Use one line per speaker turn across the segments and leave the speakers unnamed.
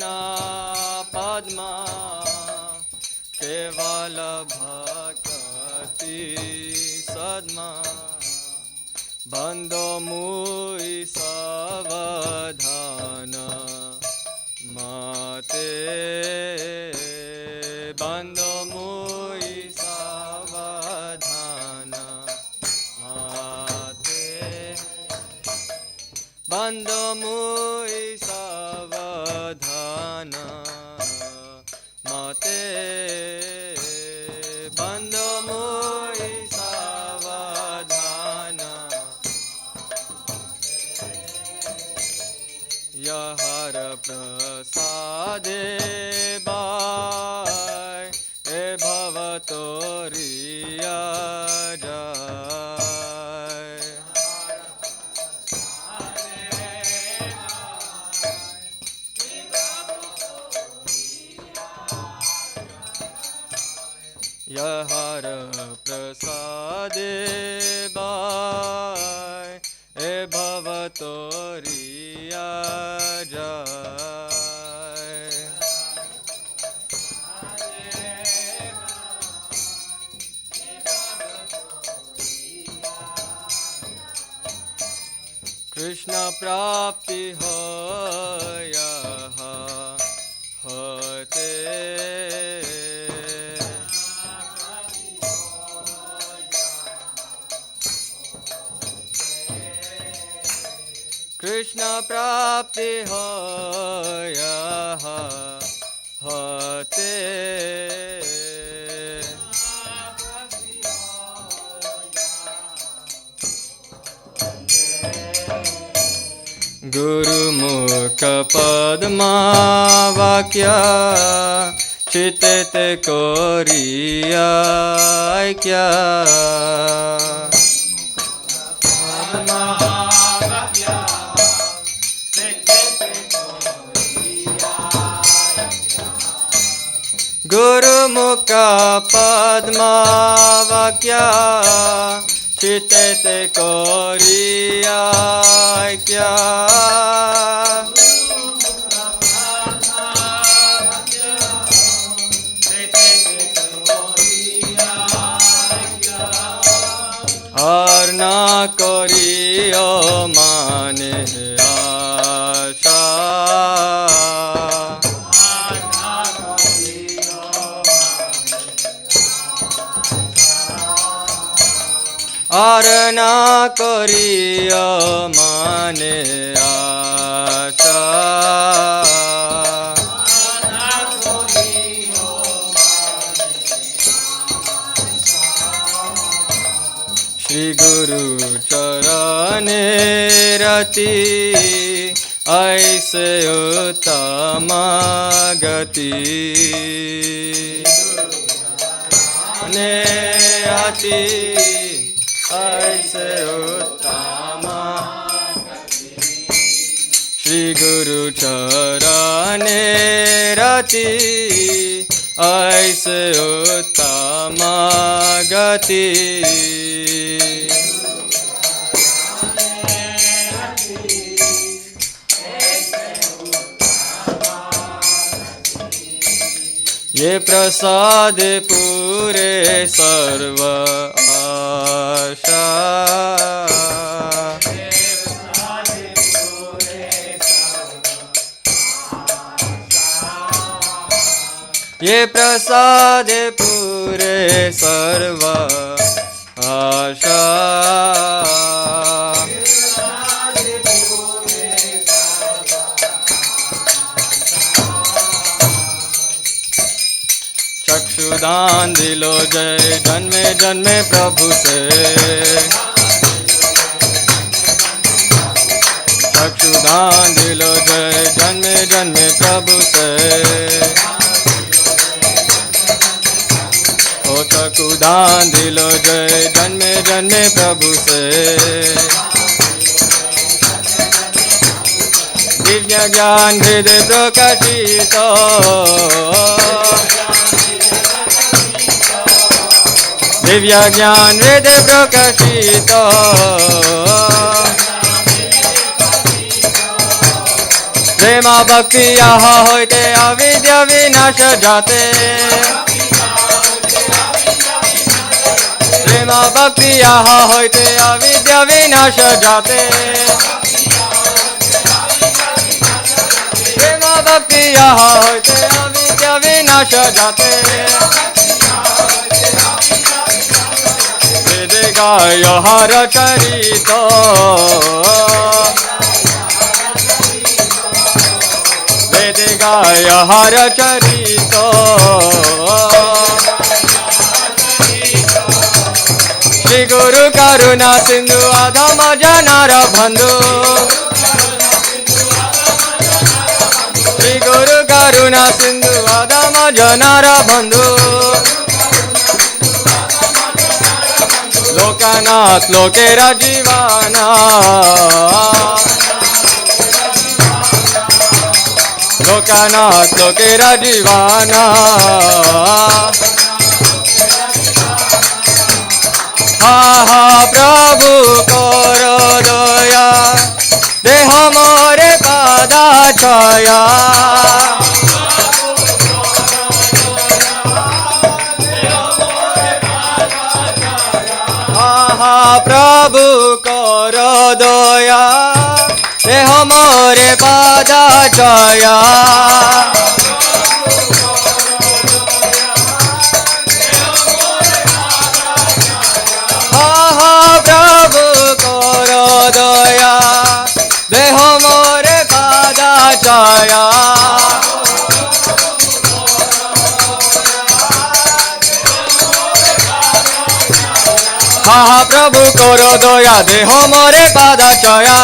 पद्मा केवल भक्ति सद्मा बंदो मुई सावधान माते बंदो मुई सावधान माते बंदो मुई सावधान माते बंदो मुई सावधान यहर प्रसादे बाय ए भवतोरिया जाय यहर प्रसादे बाय ए भवतोरिया जाय कृष्ण प्राप्ति हो होते कृष्ण प्राप्ति हो होते गुरुमुख पद्मा वाक्य चित्ते कोरिया क्या गुरुमुख पद्मा वाक्य चित्ते कोरिया क्या और ना करियो माने आशा और ना करियो माने आशा श्री गुरु चरणे रति ऐसे उत्तम गति ने आती ऐसे उत्तम श्री गुरु चरणे रति ऐसे उत्तम गति ये प्रसाद पूरे सर्व आशा ये प्रसाद पूरे सर्व आशा चक्षुदान दिलो जय जन्मे जन्मे प्रभु से चक्षुदान दिलो जय जन्मे जन्मे प्रभु से ओ चक्षुदान दिलो जय जन्मे जन्मे प्रभु से दिव्य ज्ञान हृदय प्रकाशित दिव्य ज्ञान हृदय प्रकाशित प्रेम भक्ति यहाँ होते अविद्या विनाश जाते प्रेम भक्ति यहाँ होते अविद्या विनाश जाते प्रेम भक्ति यहाँ होते अविद्या विनाश जाते वेदेगा यहार चरित वेदेगा यहार चरित श्री गुरु करुणा सिंधु अधम जनार बंधु श्री गुरु करुणा सिंधु अधम जनार बंधु लोकनाथ लोकेरा जीवाना लोकनाथ लोकेरा जीवाना हा हा प्रभु करो दया देह मोरे पादा छाया हा हा प्रभु करो दया देह मोरे पादा छाया दया देह मोरे पादा छाया हा हा प्रभु करो दया देह मोरे पादा छाया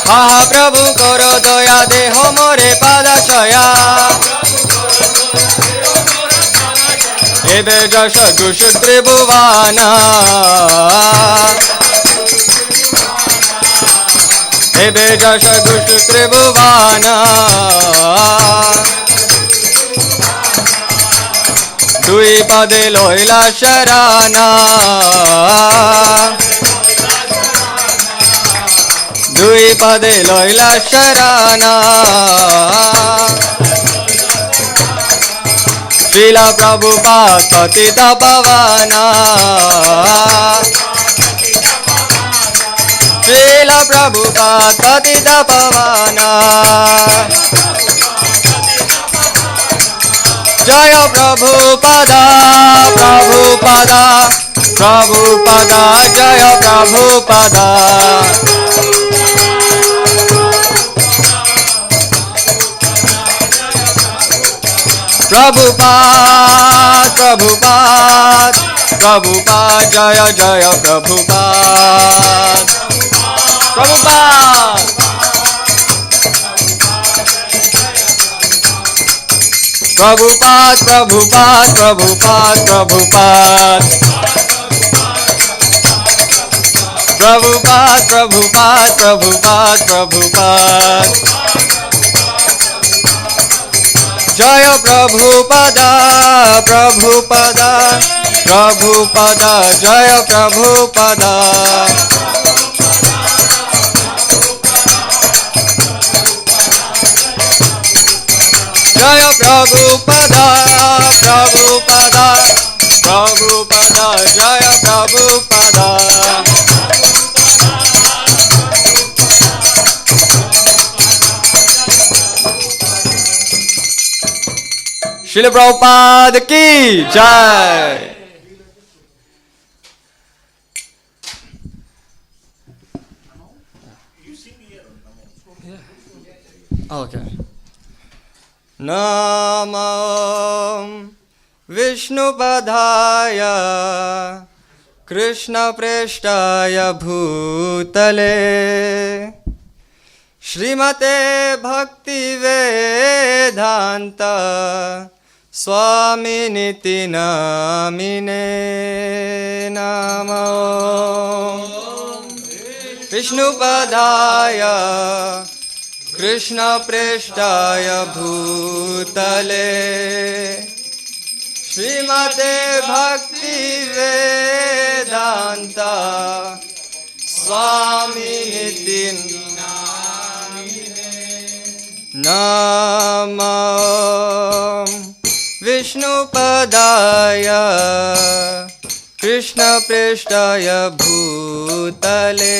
हा हा प्रभु करो दया देह मोरे पादा छाया एदे जश दुष त्रिभुवाना एदे जश दुष त्रिभुवाना दुई पदे लोहिला शराना दुई पदे लोहिला शराना श्रीला प्रभुपाद पतित पावना श्रीला प्रभुपाद पतित पावना जय प्रभुपादा प्रभुपादा प्रभुपादा जय प्रभुपादा प्रभुपाद प्रभुपाद प्रभुपाद जय जय प्रभुपाद प्रभुपाद प्रभुपाद प्रभुपाद प्रभुपाद प्रभुपाद प्रभुपाद प्रभुपाद प्रभुपाद प्रभुपाद जय प्रभुपादा प्रभुपादा प्रभुपादा जय प्रभुपादा जय प्रभुपादा प्रभुपादा प्रभुपादा जय प्रभुपादा श्रील प्रभुपाद की जय। Okay. नमो विष्णुपदाय कृष्णप्रेष्ठाय भूतले श्रीमते भक्तिवेदान्त स्वामिनिति नामिने नमो विष्णुपदाय कृष्णप्रेष्ठाय भूतले श्रीमते भक्तिवेदान्त स्वामिनिति नमो विष्णुपदाय कृष्णप्रेष्ठाय भूतले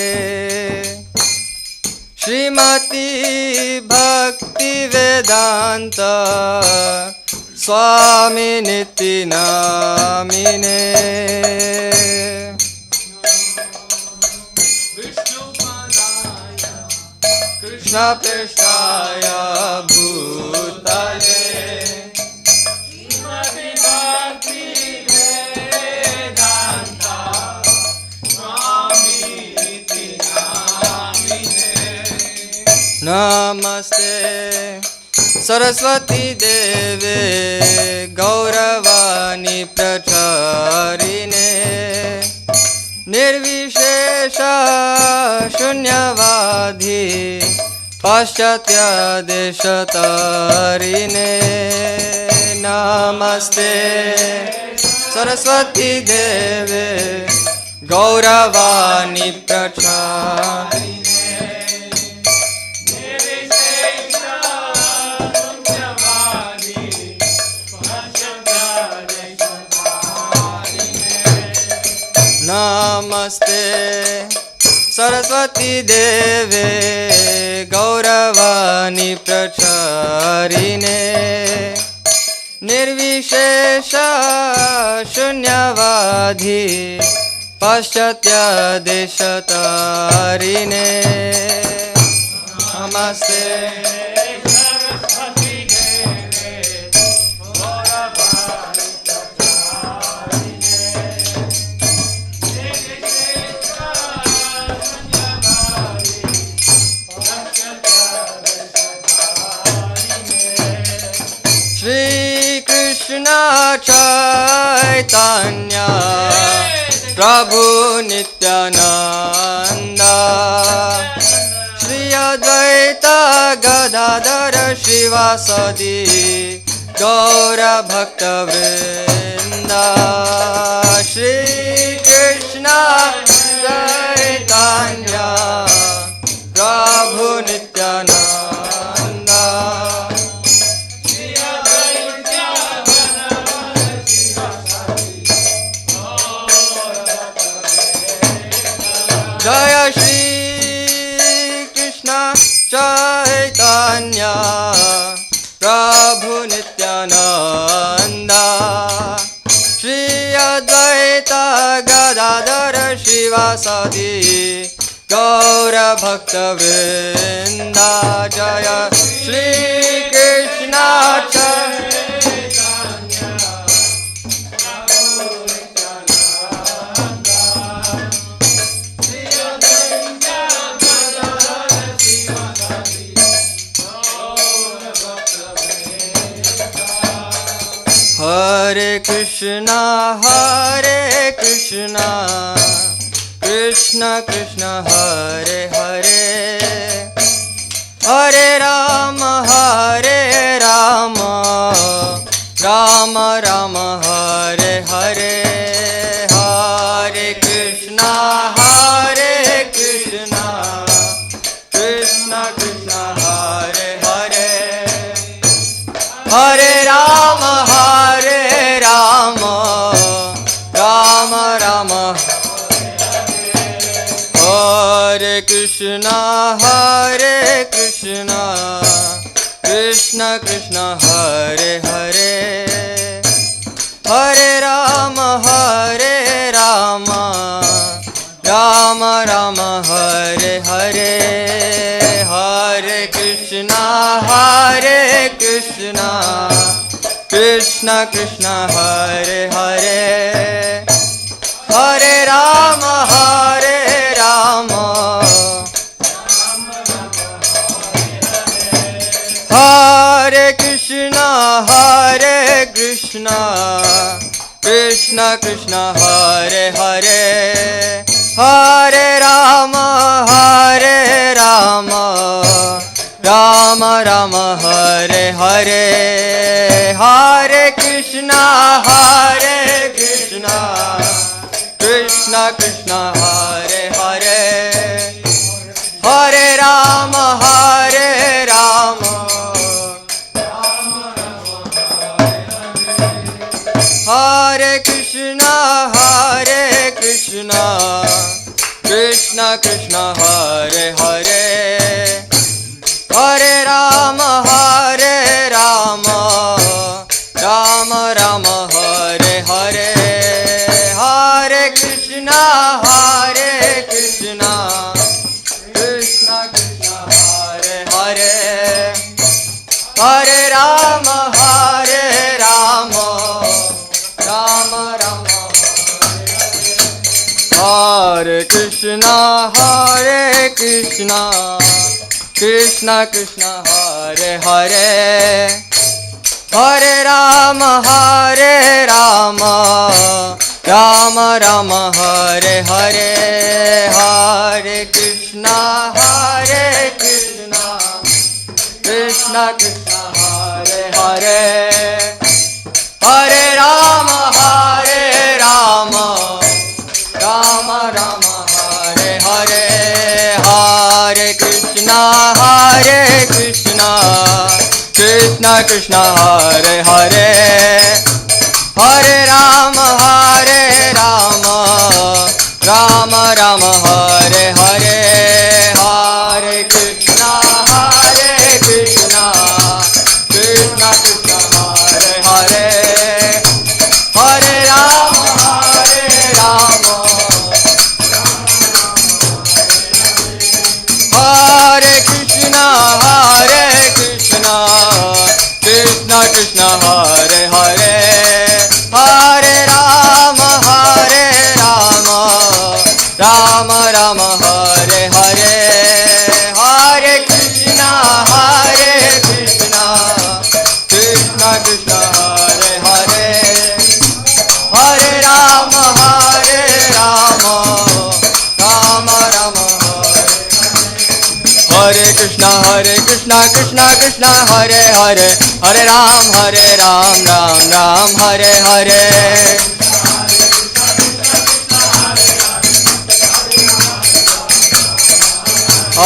श्रीमती भक्तिवेदान्त स्वामिनिति नामिने कृष्णप्रेष्ठाय भूतले श्रीमती भक्तिवेदान्त स्वामिनिति नामिने नमस्ते सरस्वती देवे गौरवाणी प्रचारिणे निर्विशेष शून्यवादी पाश्चात्य देशतारिणे नमस्ते सरस्वती देवे गौरवाणी प्रचारिणे नमस्ते सरस्वती देवे गौरवाणी प्रचारिणे निर्विशेष शून्यवादी पाश्चात्य देशतारिणे नमस्ते चैतन्य प्रभु नित्यानंद श्री अद्वैत गदाधर शिवासदि गौर भक्तवृंद श्री कृष्ण चैतन्य प्रभु नित्यानंद जय श्री कृष्ण चैतन्य प्रभु नित्यानंद श्री अद्वैत गदाधर शिवासदि गौर भक्तवृंद जय श्री कृष्ण हरे कृष्णा कृष्ण कृष्ण हरे हरे हरे राम राम राम हरे हरे हरे कृष्णा कृष्ण कृष्ण हरे हरे हरे राम राम राम हरे कृष्णा कृष्ण कृष्ण हरे हरे हरे राम राम राम हरे हरे हरे कृष्णा कृष्ण कृष्ण हरे हरे हरे राम हरे Krishna Krishna Krishna Hare Hare Hare Ram Ram Ram Hare Hare Hare Krishna Krishna Krishna Hare Hare Krishna Krishna Hare Hare, Hare Rama Rama Rama Hare Hare, Hare Krishna Krishna Krishna Hare Hare, Hare Rama Rama Rama Hare Krishna Krishna Krishna Hare Hare, Hare Rama Rama Rama Hare Hare, Hare Krishna Krishna Krishna Hare Hare, Hare Rama Rama Rama Hare Hare, Hare Krishna Krishna Krishna Hare Hare, Hare Rama Rama Rama Hare Hare, Hare Krishna Krishna Krishna Hare Hare, Hare Rama Hare Krishna Krishna Krishna Hare Hare, Hare Rama Rama Rama Hare Hare, Hare Krishna Krishna Krishna Hare Hare, Hare Rama Rama Rama Hare Krishna Krishna Krishna Hare Hare, Hare Ram Ram Hare Hare,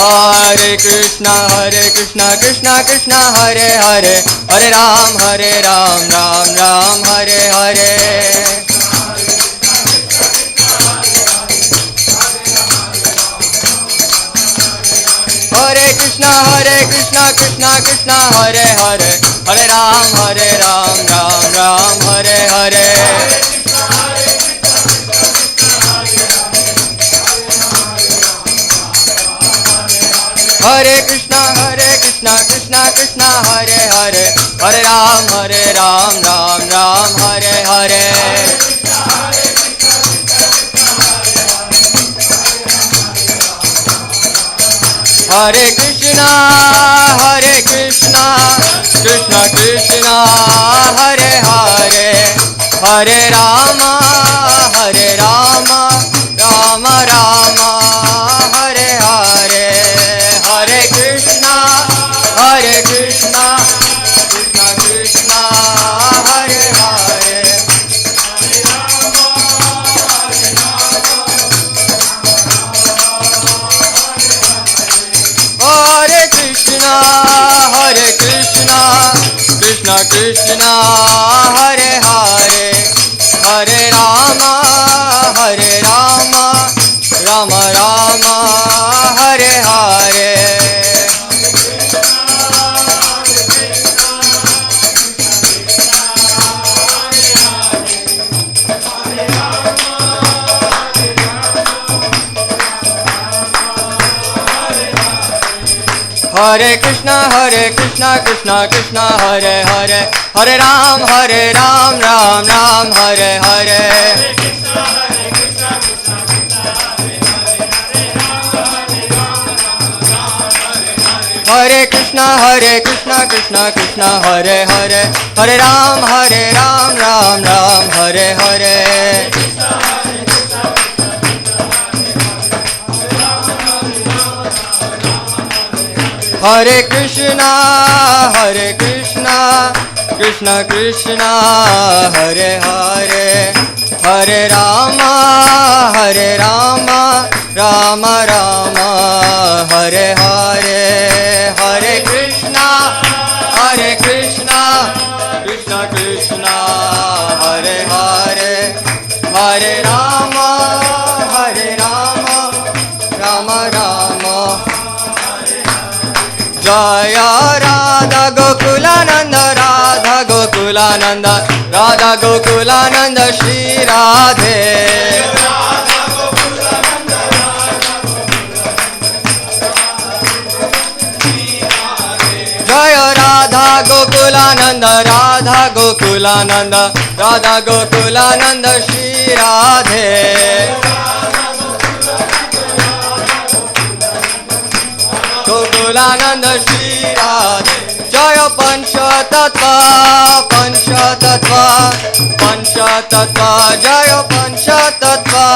Hare Krishna Krishna Hare Hare, Hare Ram Ram Hare Hare, Hare Krishna Krishna Hare Hare, Hare Ram Ram Hare Hare, Hare Krishna Krishna Hare Hare, Hare Ram Ram Hare Hare, Hare Krishna Krishna Krishna Hare Hare, Hare Rama Rama Rama Hare Hare, Hare Krishna Krishna Krishna Hare Hare, Hare Krishna Krishna Hare Hare, Hare Rama Rama Rama Hare Hare, Hare Krishna Krishna Hare Hare, Hare Ram Ram Hare Hare, Hare Krishna Krishna Hare Hare, Hare Ram Ram Hare Hare, Hare Krishna Krishna Hare Hare, Hare Rama Rama Hare Hare, Hare Krishna Krishna Krishna Hare Hare, Hare Rama Jaya Radha Gokulananda, Radha Gokulananda, Radha Gokulananda, Shri Radhe. Jaya Radha Gokulananda, Radha Gokulananda, Radha Gokulananda, Shri Radhe. Gokulananda Shri Radhe. Jaya Pancha Tattva, Pancha Tattva, Pancha Tattva, Jaya Pancha Tattva.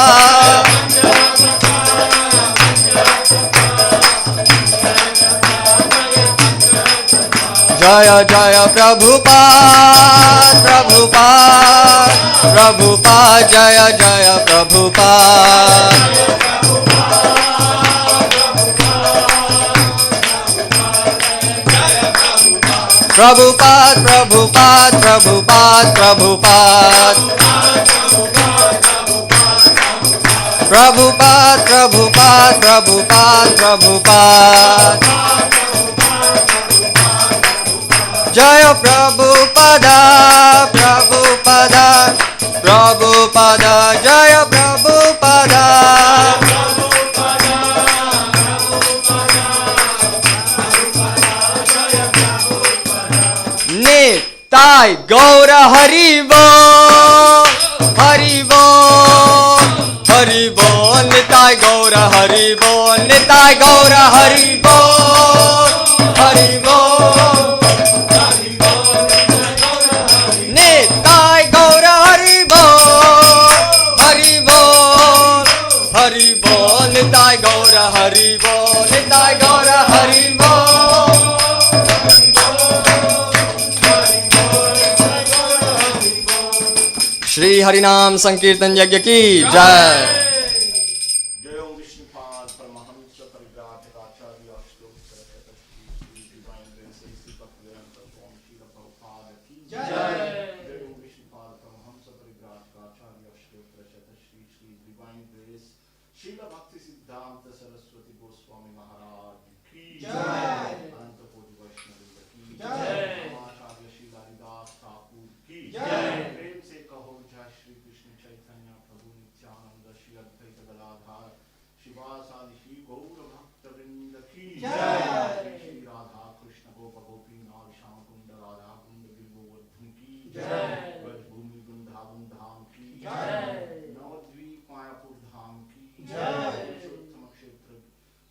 Jaya Jaya Prabhupada, Prabhupada, Prabhupada, Jaya Jaya Prabhupada. Prabhupada, Prabhupada, Prabhupada, Prabhupada. Prabhupada, Prabhupada, Prabhupada, Prabhupada. Jaya Prabhupada, Prabhupada, Prabhupada, Jaya Prabhupada. Nitai Gaura Haribo, Haribo, Haribo, Nitai Gaura Haribo, Nitai Gaura Haribo, Haribo. Nitai Gaura Haribo, Haribo, Haribo, Nitai Gaura Haribo, Nitai Gaura Haribo. Shri हरिनाम संकीर्तन यज्ञ की जय।
जय ओम विष्णुपाद परमहंस परिव्राजक आचार्य अष्टोत्तर शतश्री divine grace Shri Bhaktivedanta स्वामी श्री प्रभुपाद की जय। जय ओम विष्णुपाद परमहंस परिव्राजक आचार्य अष्टोत्तर शतश्री Shri divine grace Shri भक्ति सिद्धांत सरस्वती गोस्वामी महाराज की जय। अनंत कोटि वैष्णव की जय। आचार्य श्री हरिदास ठाकुर की जय। प्रेम से कहो जय श्री कृष्ण चैतन्य प्रभु नित्यानंद श्री अद्वैत गदाधर शिवासादि श्री गौर भक्त वृंद की जय। श्री राधा कृष्ण गोप गोपीनाथ श्याम कुंड राधा कुंड गिरिगोवर्धन की जय। ब्रज भूमि वृंदावन धाम की जय। नवद्वीप मायापुर धाम की जय। पुरुषोत्तम क्षेत्र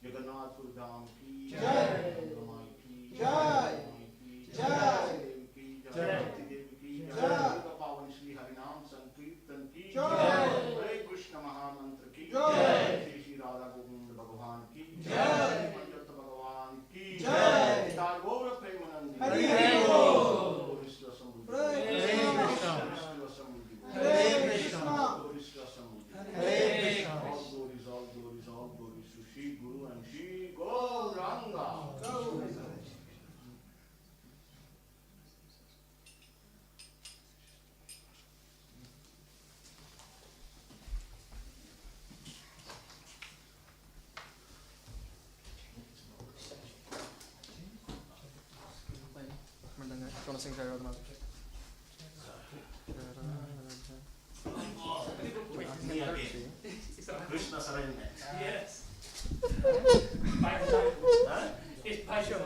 जगन्नाथपुर धाम की जय। गंगामाई की जय। देवी की जय। भक्ति देवी की जय। पावन श्री हरिनाम संकीर्तन की जय। हरे कृष्ण महामंत्र की जय। श्री श्री राधा गोविंद भगवान की जय। पंडित भगवान की जय। गौर प्रेमानंद हरि बोल। कृष्ण समृद्धि हरे कृष्ण कृष्ण समृद्धि हरे Krishna. all glories to Shri Guru and Shri Gauranga.
Want to sing Jai Radha?
Krishna surrender.
Yes. It's passion.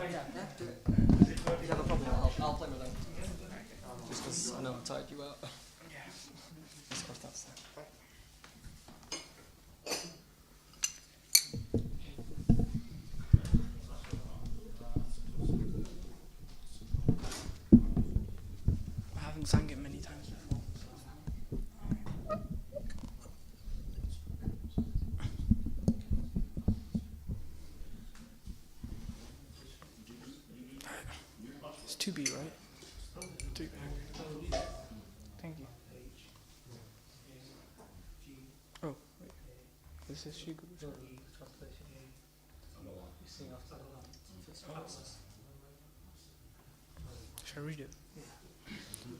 If you have a problem, I'll play with them. Just because I know I'm tired you out. Let's cross that step. I haven't sang it many times before. It's 2B, right? 2B. Thank you. Oh, wait. This is Shri Guru. Should I read it?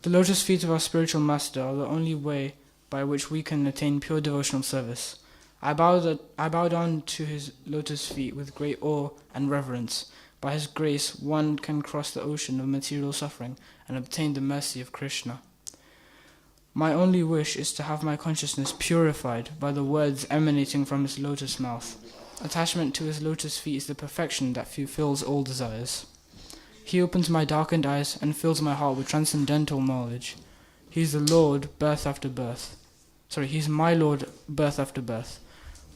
The lotus feet of our spiritual master are the only way by which we can attain pure devotional service. I bow down to his lotus feet with great awe and reverence.
By his grace, one can cross the ocean of material suffering and obtain the mercy of Krishna. My only wish is to have my consciousness purified by the words emanating from his lotus mouth. Attachment to his lotus feet is the perfection that fulfills all desires. He opens my darkened eyes and fills my heart with transcendental knowledge. He is the Lord, birth after birth. He is my Lord, birth after birth.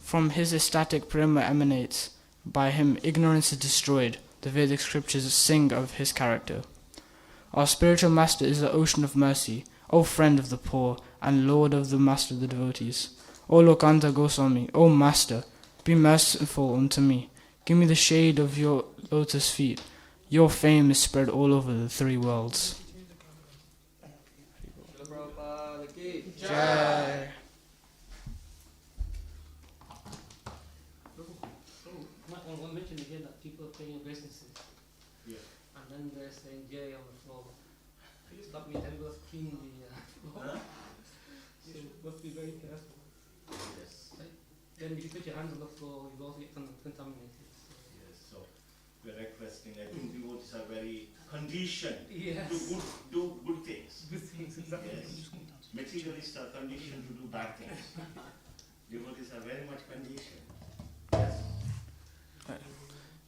From his ecstatic prema emanates. By him, ignorance is destroyed. The Vedic scriptures sing of his character. Our spiritual master is the ocean of mercy, O friend of the poor, and Lord of the master of the devotees. O Lokanta Goswami, O master, be merciful unto me. Give me the shade of your lotus feet. Your fame is spread all over the three worlds. Jai.
One mentioned again that people are paying businesses.
Yeah.
And then they're saying Jay on the floor. Can you stop me and go clean the floor? So you must be very careful.
Yes.
Then if you put your hands on the floor, you also get contaminated.
Yes. So we're requesting. I think devotees are very conditioned
Yes.
to do good things.
Good things, exactly.
Yes. Materialists are conditioned to do bad things. Devotees are very much conditioned. Yes.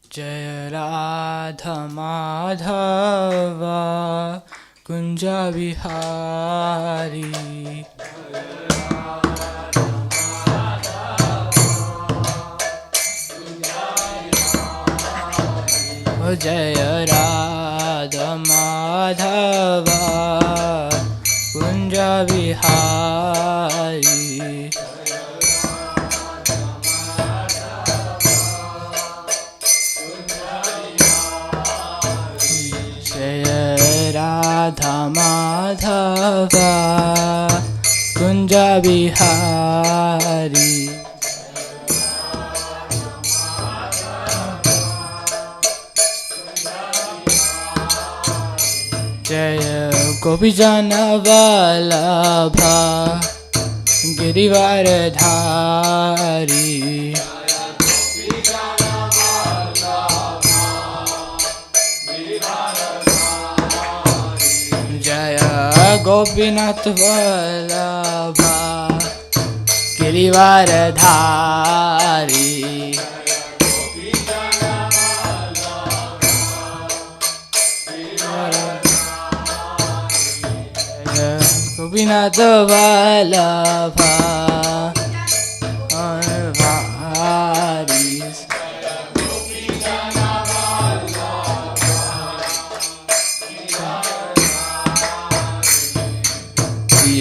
Jaya Radha Madhava Kunja Vihari. Oh Jaya Radha Madhava Kunja Vihari. Radha Madhava Kunja Vihari. Jaya Gopijana Vallabha Girivaradhari. Gopinath Vallabha Girivaradhari. Gopinath Vallabha Girivaradhari.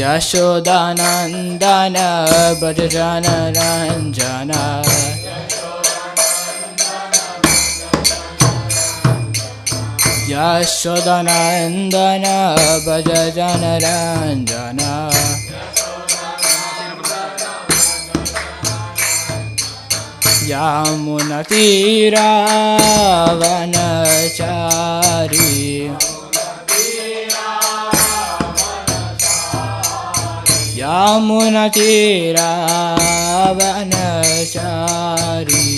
Yashodanandana Bhajana Ranjana. Yashodanandana Bhajana Ranjana. Yamunatira Vanachari. Yamunatira Vanachari.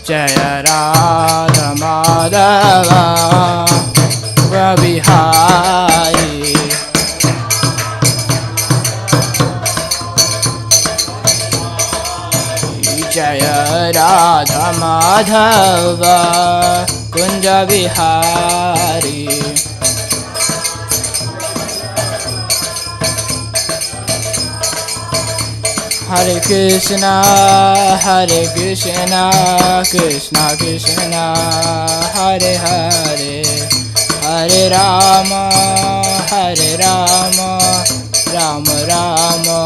Jaya Radha Madhava Vabihari. Jaya Radha Madhava Kunja Vihari. Hare Krishna, Krishna Krishna, Hare Hare, Hare Rama, Rama Rama,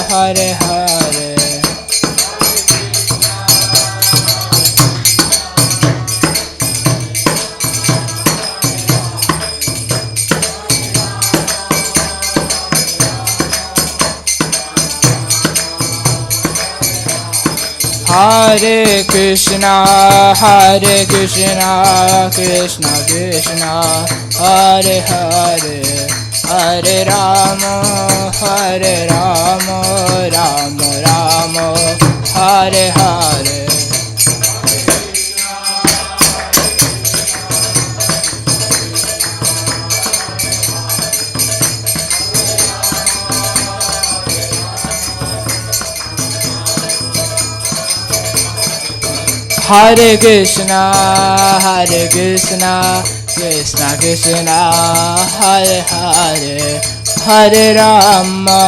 Hare Hare. Hare Krishna, Krishna Krishna, Hare Hare, Hare Rama, Rama Rama, Hare Hare. Hare Krishna, Krishna Krishna, Hare Hare, Hare Rama,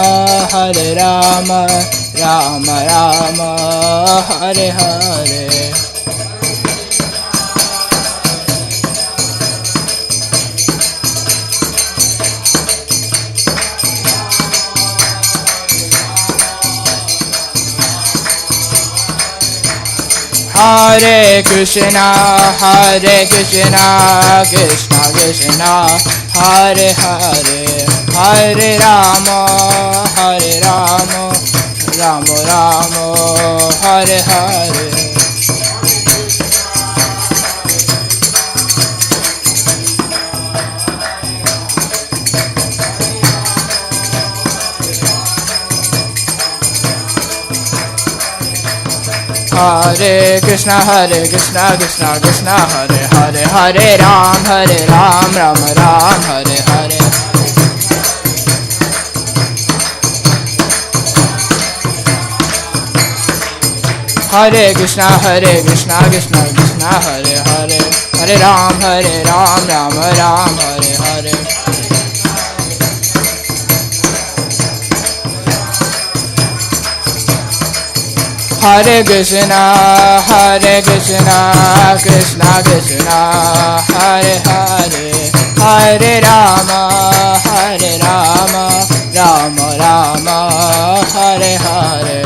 Rama Rama, Hare Hare. Hare Krishna, Krishna Krishna, Hare Hare, Hare Rama, Rama Rama, Hare Hare. Hare Krishna, Krishna Krishna, Hare Hare, Hare Ram, Ram Ram, Hare Hare. Hare Krishna, Krishna Krishna, Hare Hare, Hare Ram, Ram Ram, Hare Hare. Hare Krishna, Krishna Krishna, Hare Hare, Hare Rama, Rama Rama, Hare Hare.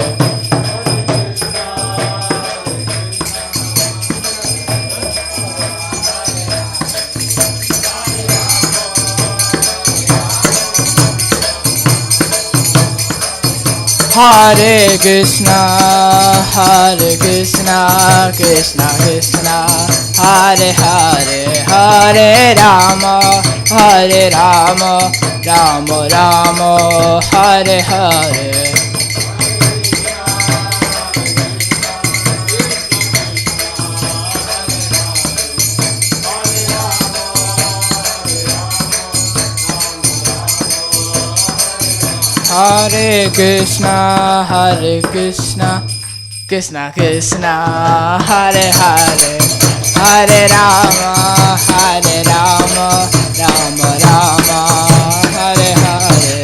Hare Krishna, Krishna Krishna, Hare Hare, Hare Rama, Rama Rama, Hare Hare. Hare Krishna, Krishna Krishna, Hare Hare, Hare Rama, Rama Rama, Hare Hare.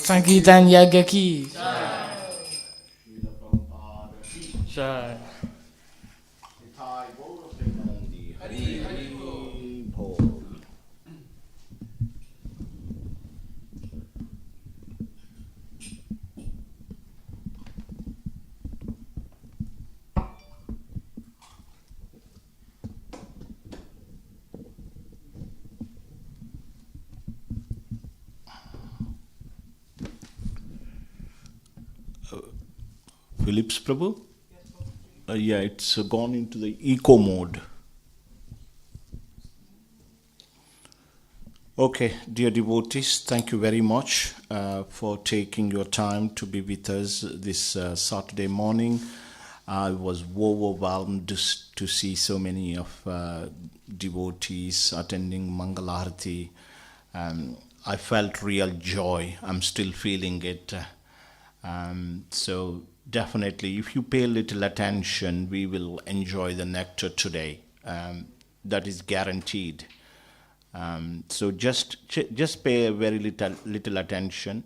Sankirtan Yagya ki
Srila Prabhupada ki
Jai.
Nitai Gaura Premanandi. Hari Hari Bol. Phillips Prabhu? Yeah, it's gone into the eco mode. Okay, dear devotees, thank you very much for taking your time to be with us this Saturday morning. I was overwhelmed to see so many of devotees attending Mangala Arati. I felt real joy. I'm still feeling it. So definitely, if you pay a little attention, we will enjoy the nectar today. That is guaranteed. So just pay a very little attention.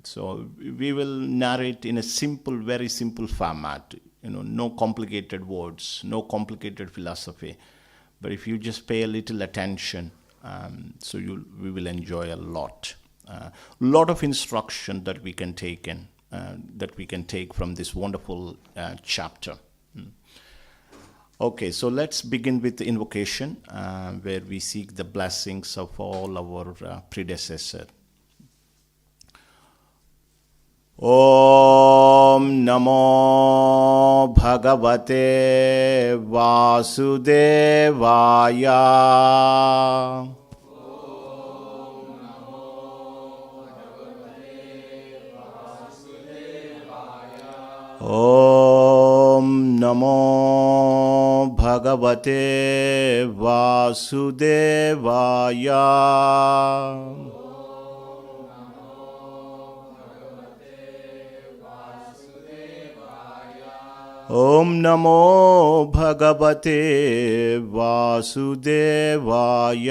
So we will narrate in a very simple format. No complicated words, no complicated philosophy. But if you just pay a little attention, so we will enjoy a lot. Lot of instruction that we can take from this wonderful chapter. Okay, so let's begin with the invocation, where we seek the blessings of all our predecessors. ॐ नमो भगवते वासुदेवाय। ॐ नमो भगवते वासुदेवाय। ॐ नमो भगवते वासुदेवाय।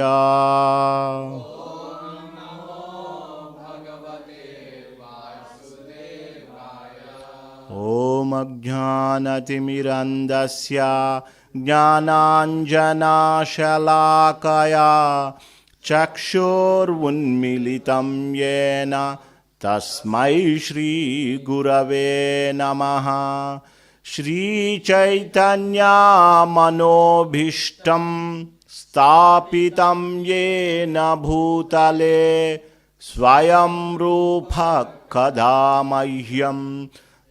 ॐ अज्ञानतिमिरन्धस्य ज्ञानाञ्जनशलाकया चक्षुरुन्मीलितं येन तस्मै श्रीगुरवे नमः। श्रीचैतन्यमनोभीष्टं स्थापितं येन भूतले स्वयं रूपः कदा मह्यं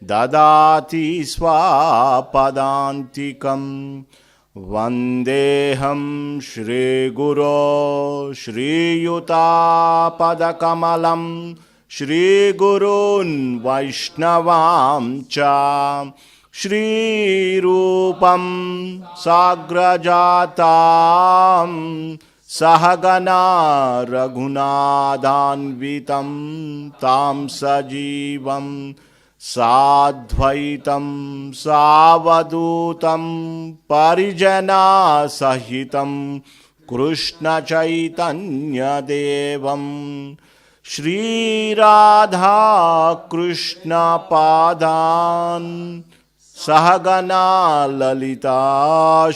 ददाति स्वापदान्तिकं। वन्देऽहं श्रीगुरो श्रीयुतापदकमलं श्रीगुरून् वैष्णवां च श्रीरूपं साग्रजातां सहगना रघुनाथान्वितं तां सजीवं साद्वैतं सावधूतं परिजनसहितं कृष्णचैतन्यदेवं श्रीराधा कृष्णपादान् सहगना ललिता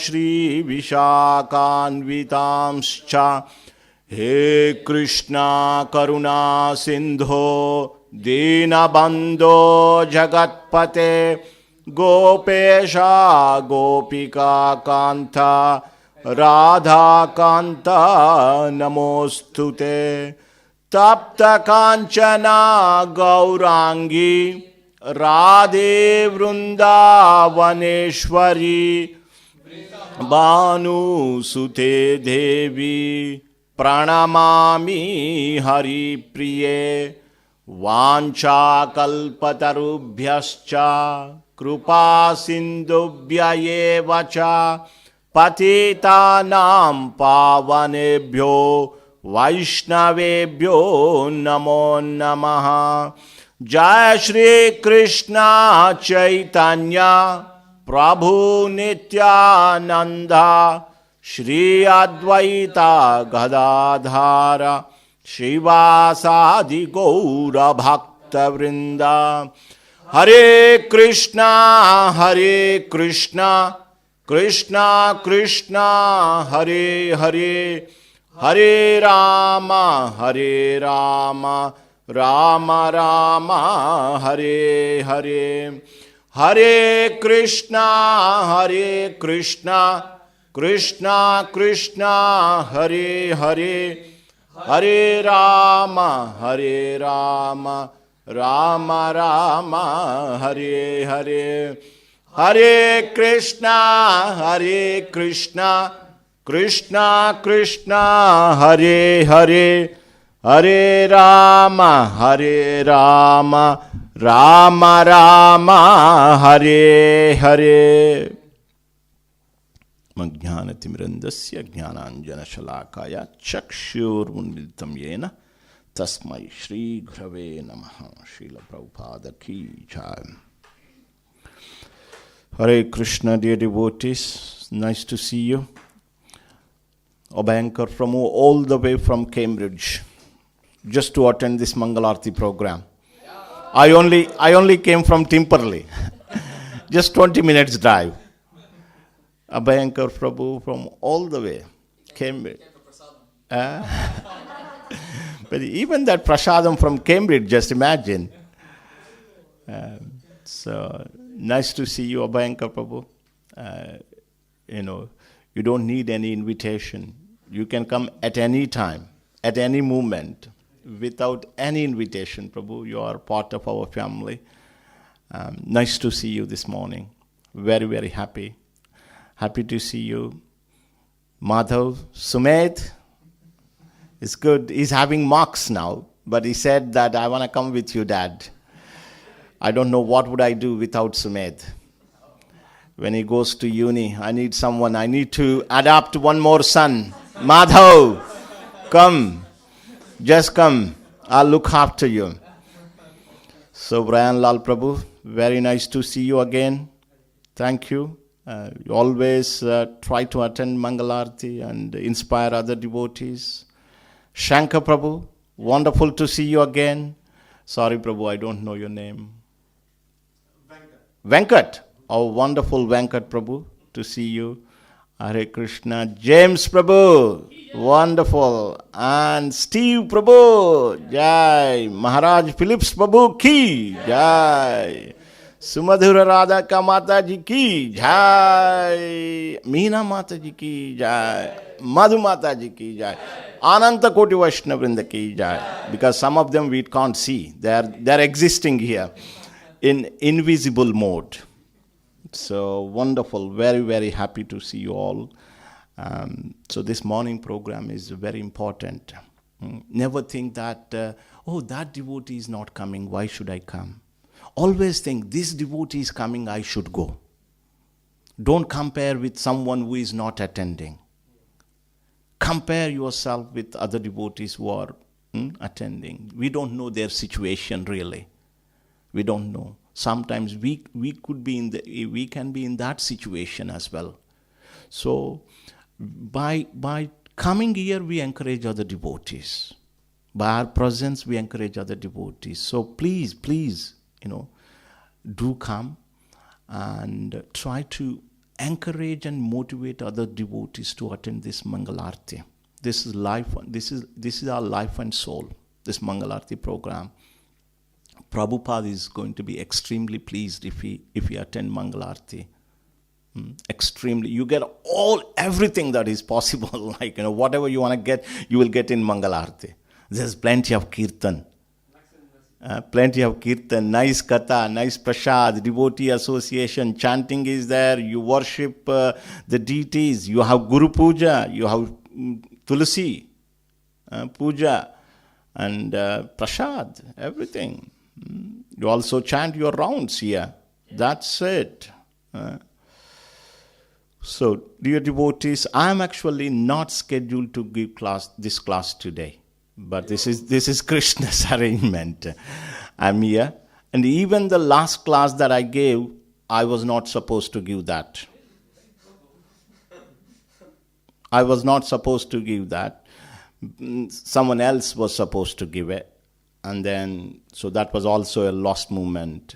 श्रीविशाखान्वितांश्च। हे कृष्णा करुणा सिन्धो दीनबन्धो जगत्पते गोपेशा गोपिका कान्त राधाकान्त नमोऽस्तुते। तप्त कांचना गौरांगी राधे वृंदावनेश्वरी भानुसुते देवी प्रणमामि हरिप्रिये। वाञ्छाकल्पतरुभ्यश्च कृपा सिन्धुभ्य एव च पतितानां पावनेभ्यो वैष्णवेभ्यो नमो नमः। जय श्री कृष्ण चैतन्य प्रभु नित्यानंद श्री अद्वैता गदाधर शिवासादि गौर भक्त वृंदा। हरे कृष्णा कृष्णा कृष्णा हरे हरे हरे राम राम राम हरे हरे। हरे कृष्णा कृष्णा कृष्णा हरे हरे हरे राम राम राम हरे हरे। हरे कृष्णा कृष्णा कृष्णा हरे हरे हरे राम राम राम हरे हरे। मज्ञानतिमिरन्धस्य ज्ञानाञ्जनशलाकाय चक्षुरुन्मीलितं येन तस्मै श्रीगुरवे नमः। श्रील प्रभुपाद की जय। Hare Krishna, dear devotees, nice to see you. Abhayankar from all the way from Cambridge, just to attend this Mangala Arati program. I only came from Timperley, just 20 minutes drive. Abhayankar Prabhu from all the way, Cambridge. But even that prasadam from Cambridge, just imagine. So nice to see you, Abhayankar Prabhu. You don't need any invitation. You can come at any time, at any moment. without any invitation, Prabhu. You are part of our family. Nice to see you this morning. Very, very happy. Happy to see you. Madhav, Sumed, it's good. He's having marks now, but he said that I want to come with you, Dad. I don't know what would I do without Sumed. When he goes to uni, I need someone. I need to adopt one more son. Madhav, come. Just come. I'll look after you. So, Brian Lal Prabhu, very nice to see you again. Thank you. You always try to attend Mangalarti and inspire other devotees. Shankar Prabhu, wonderful to see you again. Sorry, Prabhu, I don't know your name. Venkat. Oh, wonderful Venkat Prabhu to see you. Hare Krishna. James Prabhu, wonderful. And Steve Prabhu, Jai. Maharaj Phillips Prabhu ki, Jai. Sumadhura Radha ka Mata ji ki, Jai. Meena Mata ji ki, Jai. Madhu Mata ji ki, Jai. Ananta Koti Vaishnava Vrinda ki, Jai. Because some of them we can't see. They're existing here in invisible mode. So wonderful, very, very happy to see you all. So this morning program is very important. Never think that, that devotee is not coming, why should I come? Always think, this devotee is coming, I should go. Don't compare with someone who is not attending. Compare yourself with other devotees who are attending. We don't know their situation really. We don't know. Sometimes we can be in that situation as well. So by coming here we encourage other devotees. By our presence we encourage other devotees. So please, do come and try to encourage and motivate other devotees to attend this Mangalarti. This is life. This is our life and soul. This Mangalarti program. Prabhupada is going to be extremely pleased if we attend Mangalarti. Extremely. You get everything that is possible. Whatever you want to get, you will get in Mangalarti. There's plenty of kirtan. Nice katha, nice prasad, devotee association, chanting is there, you worship the deities, you have Guru Puja, you have Tulasi Puja, and prasad, everything. You also chant your rounds here. That's it. So, dear devotees, I am actually not scheduled to give this class today. But this is Krishna's arrangement. I'm here. And even the last class that I gave, I was not supposed to give that. I was not supposed to give that. Someone else was supposed to give it. And then, so that was also a lost moment.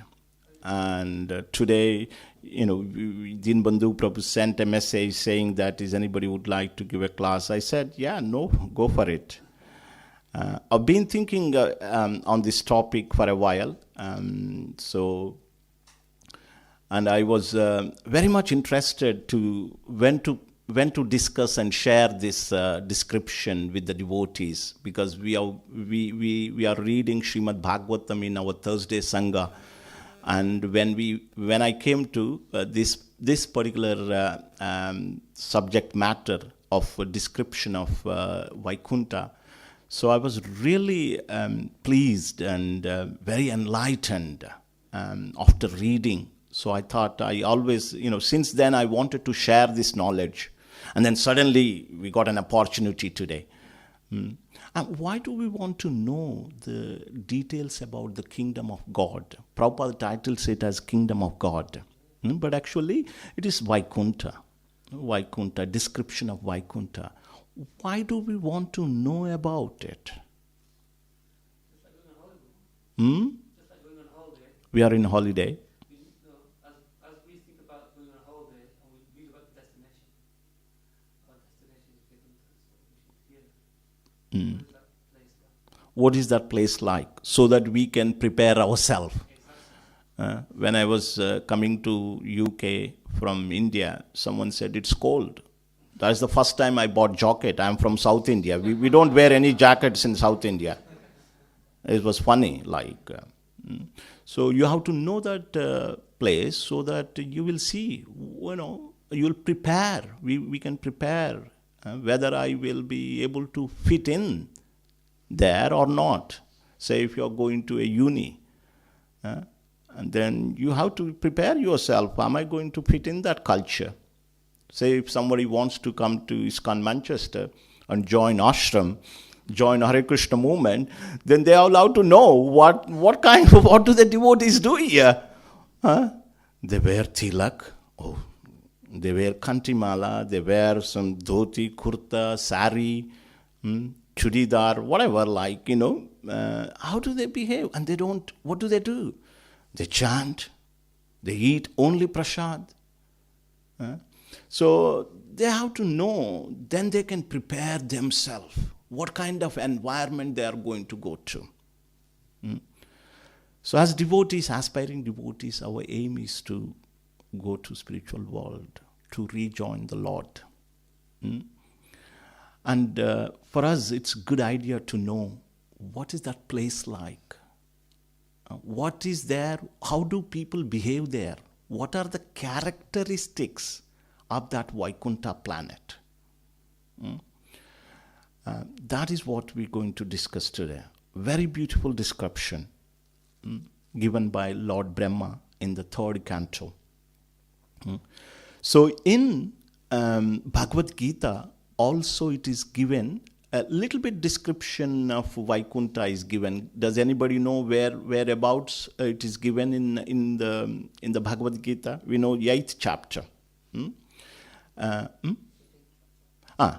And today, Dinbandhu Prabhu sent a message saying that, is anybody would like to give a class? I said, yeah, no, go for it. I've been thinking on this topic for a while. And I was very much interested to when to discuss and share this description with the devotees, because we are reading Srimad Bhagavatam in our Thursday Sangha, and when I came to this particular subject matter of a description of Vaikuntha, so I was really pleased and very enlightened after reading. So I thought I always, since then I wanted to share this knowledge. And then suddenly we got an opportunity today. Why do we want to know the details about the kingdom of God? Prabhupada titles it as Kingdom of God. But actually it is Vaikuntha. Vaikuntha, description of Vaikuntha. Why do we want to know about it? We are in holiday.
As we think about going on holiday and we read about the destination, our destination is different.
What is that place like? So that we can prepare ourselves. When I was coming to UK from India, someone said it's cold. That's the first time I bought jacket. I'm from South India. We don't wear any jackets in South India. It was funny, so you have to know that place so that you will see, you'll prepare. We can prepare whether I will be able to fit in there or not. Say if you're going to a uni, and then you have to prepare yourself. Am I going to fit in that culture? Say if somebody wants to come to ISKCON Manchester and join ashram, join Hare Krishna movement, then they are allowed to know what do the devotees do here? They wear tilak, they wear kantimala, they wear some dhoti, kurta, sari, chudidar, whatever, how do they behave? And what do? They chant, they eat only prasad. So they have to know, then they can prepare themselves what kind of environment they are going to go to. So as devotees, aspiring devotees, our aim is to go to spiritual world, to rejoin the Lord. And for us, it's a good idea to know what is that place like? What is there? How do people behave there? What are the characteristics of that Vaikuntha planet? That is what we're going to discuss today. Very beautiful description given by Lord Brahma in the 3rd canto. So in Bhagavad Gita, also it is given a little bit description of Vaikuntha is given. Does anybody know whereabouts it is given in the Bhagavad Gita? We know 8th chapter.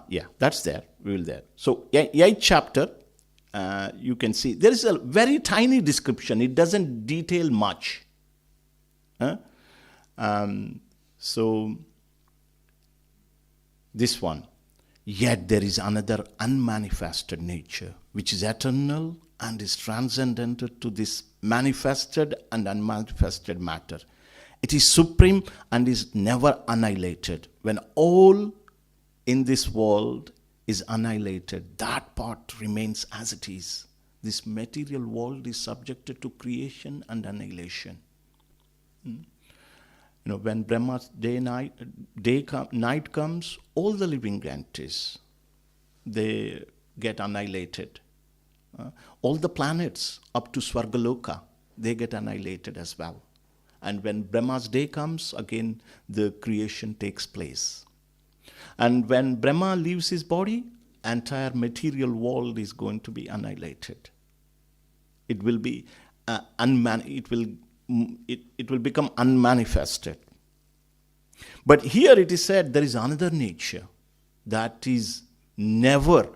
Yeah, that's there. We will there. So 8th chapter, you can see there is a very tiny description. It doesn't detail much. So this one. Yet there is another unmanifested nature, which is eternal and is transcendental to this manifested and unmanifested matter. It is supreme and is never annihilated. When all in this world is annihilated, that part remains as it is. This material world is subjected to creation and annihilation. When Brahma's night comes, all the living entities, they get annihilated. All the planets up to Swargaloka, they get annihilated as well. And when Brahma's day comes, again, the creation takes place. And when Brahma leaves his body, entire material world is going to be annihilated. It will be it will become unmanifested. But here it is said there is another nature that is never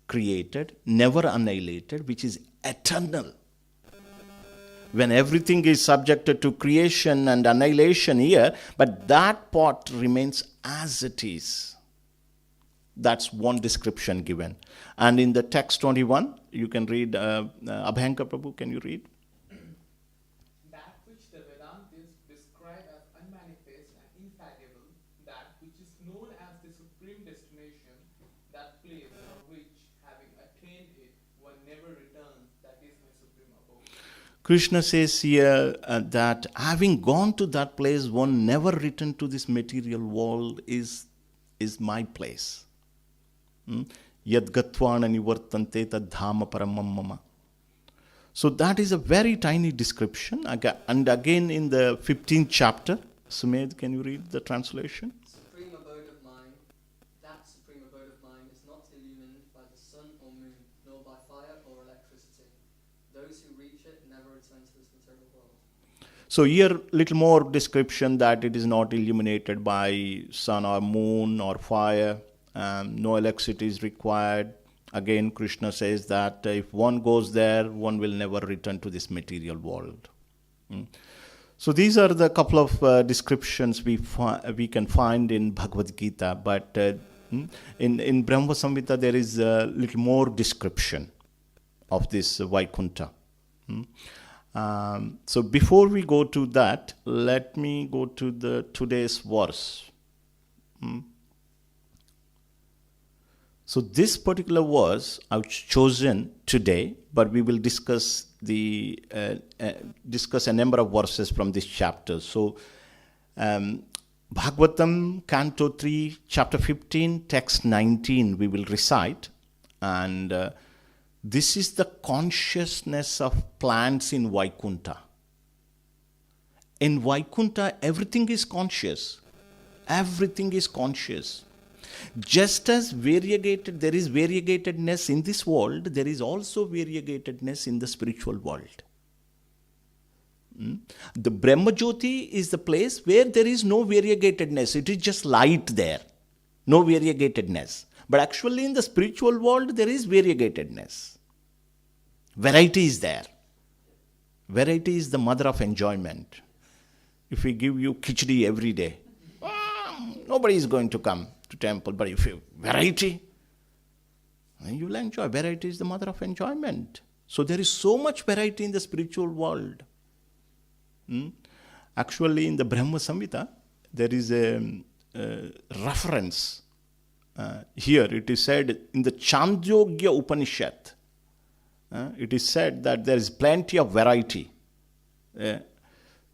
created, never annihilated, which is eternal. When everything is subjected to creation and annihilation here, but that part remains as it is. That's one description given. And in the text 21, you can read, Abhankar Prabhu, can you read?
That which the Vedantis describe as unmanifest and intangible, that which is known as the supreme destination, that place from which, having attained it, one never returns, that is my supreme abode.
Krishna says here that having gone to that place, one never return to this material world is my place. Yad gatvana nivartante tad dhama paramam mama. So that is a very tiny description. And again in the 15th chapter, Sumed, can you read the translation?
Supreme abode of mind, that supreme abode of mind is not illumined by the sun or moon, nor by fire or electricity. Those who reach it never return to this material world.
So here little more description that it is not illuminated by sun or moon or fire. No electricity is required. Again, Krishna says that if one goes there, one will never return to this material world. So these are the couple of descriptions we can find in Bhagavad Gita. But in Brahma Samhita, there is a little more description of this Vaikuntha. So before we go to that, let me go to today's verse. So this particular verse I've chosen today, but we will discuss discuss a number of verses from this chapter. So Bhagavatam, Canto 3, Chapter 15, Text 19, we will recite. And this is the consciousness of plants in Vaikuntha. In Vaikuntha, everything is conscious. Everything is conscious. Just as there is variegatedness in this world, there is also variegatedness in the spiritual world. The Brahma Jyoti is the place where there is no variegatedness. It is just light there. No variegatedness. But actually in the spiritual world, there is variegatedness. Variety is there. Variety is the mother of enjoyment. If we give you khichdi every day, nobody is going to come to temple. But if you variety, you will enjoy. Variety is the mother of enjoyment. So there is so much variety in the spiritual world. Actually, in the Brahma Samhita, there is a reference. Here it is said in the Chandogya Upanishad, it is said that there is plenty of variety.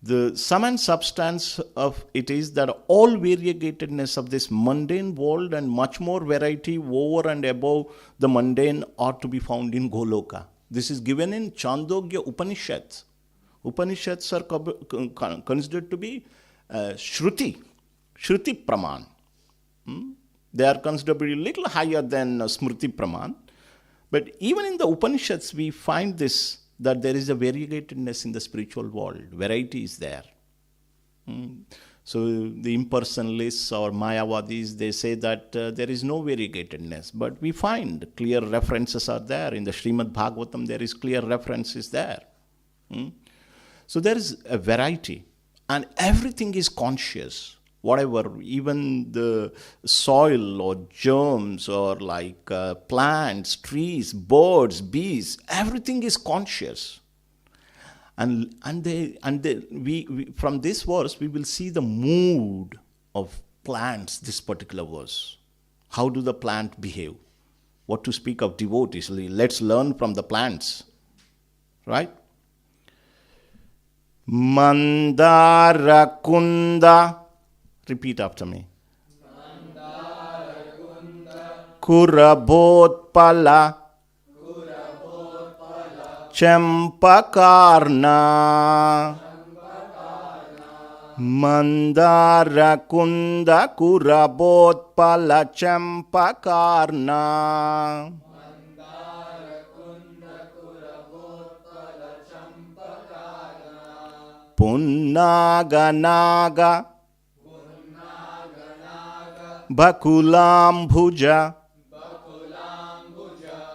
The sum and substance of it is that all variegatedness of this mundane world and much more variety over and above the mundane are to be found in Goloka. This is given in Chandogya Upanishads. Upanishads are considered to be Shruti Praman. They are considered to be a little higher than Smriti Praman. But even in the Upanishads, we find this, that there is a variegatedness in the spiritual world. Variety is there. So the impersonalists or Mayavadis, they say that there is no variegatedness. But we find clear references are there. In the Srimad Bhagavatam, there is clear references there. So there is a variety. And everything is conscious. Whatever, even the soil or germs or like plants, trees, birds, bees, everything is conscious. And we from this verse we will see the mood of plants. This particular verse, how do the plant behave? What to speak of devotees? Let's learn from the plants, right? Mandara Kunda. Repeat after me. Kurabotpala Champakarna Mandara Kunda Kurabotpala Champakarna Punnaganaga Bakulambuja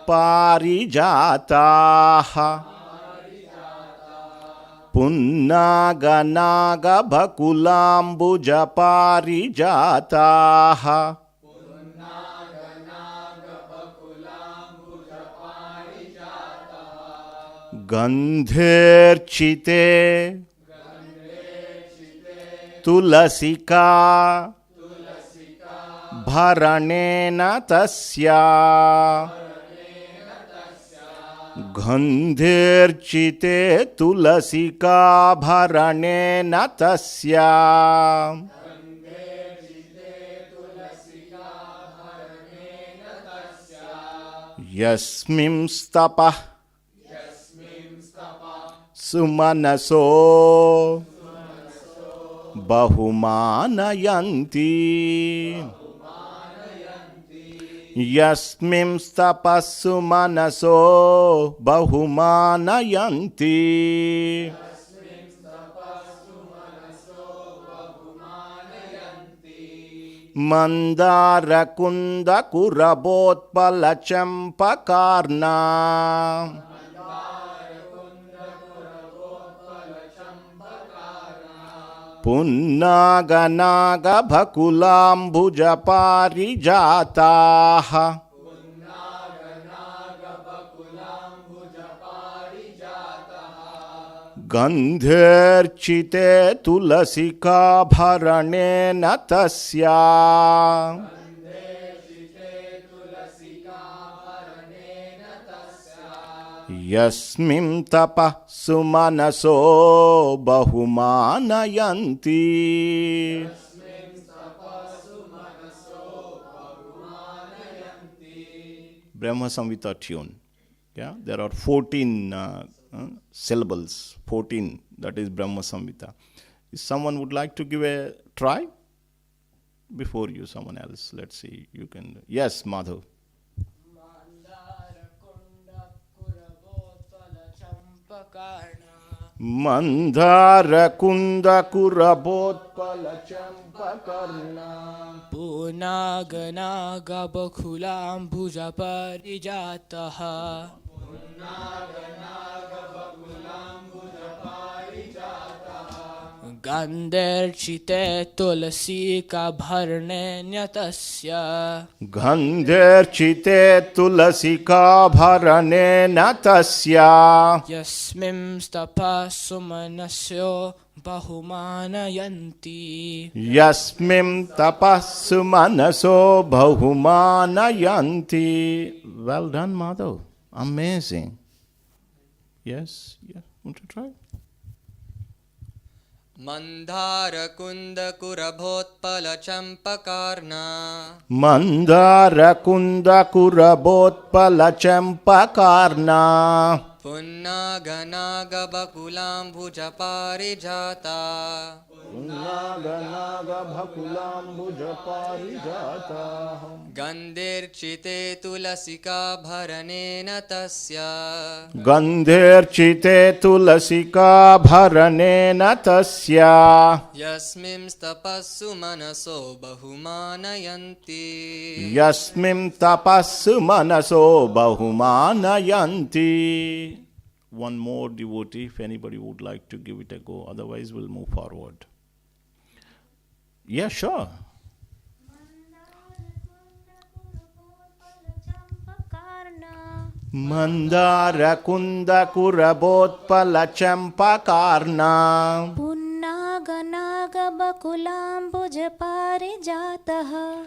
Parijataha Punnaganaga Bakulambuja Parijataha Gandherchite Tulasika Bharanena tasya Gandherchite Tulasika Bharanena tasya Yasmim stapa Sumanaso Bahumanayanti Yasmim stapassu manaso bahumanayanti Mandara kunda kurabotpala champakarna Punnaganaga bhakulambuja parijataha Gandherchite tulasika bharanena tasya Yasmim tapa sumanaso bahumanayanti. Brahma Samhita tune. Yeah, there are 14 syllables. 14. That is Brahma Samhita. If someone would like to give a try before you, someone else. Let's see. You can. Yes, Madhav. Mandara kunda kurabotpala champakarna.
Punaganaga bakulam bhuja parijataha. Ganderchite tulasi ka bharne nyatasya.
Gandherchite tulasika bharane natasya.
Yasmim stapa sumanasyo bahumanayanti.
Yasmim tapassu manaso bahumanayanti. Well done, Madhav. Amazing. Yes, yeah. Want to try?
Mandara kunda kurabhotpala champakarna.
Mandara kunda kurabotpala champakarna.
Punnaganaga bakulam bhuja parijata.
Punnaganaga bhakulam bhuja parijata.
Gandirchite tulasika bharanena tasya.
Gandherchite tulasika bharanena tasya.
Yasmim stapassu manaso bahumanayanti.
Yasmim tapassu manaso bahumanayanti. One more devotee, if anybody would like to give it a go. Otherwise, we'll move forward. Yeah, sure. Mandara kunda kurabotpala champakarna.
Punnaganaga bakulam bhuja parijataha.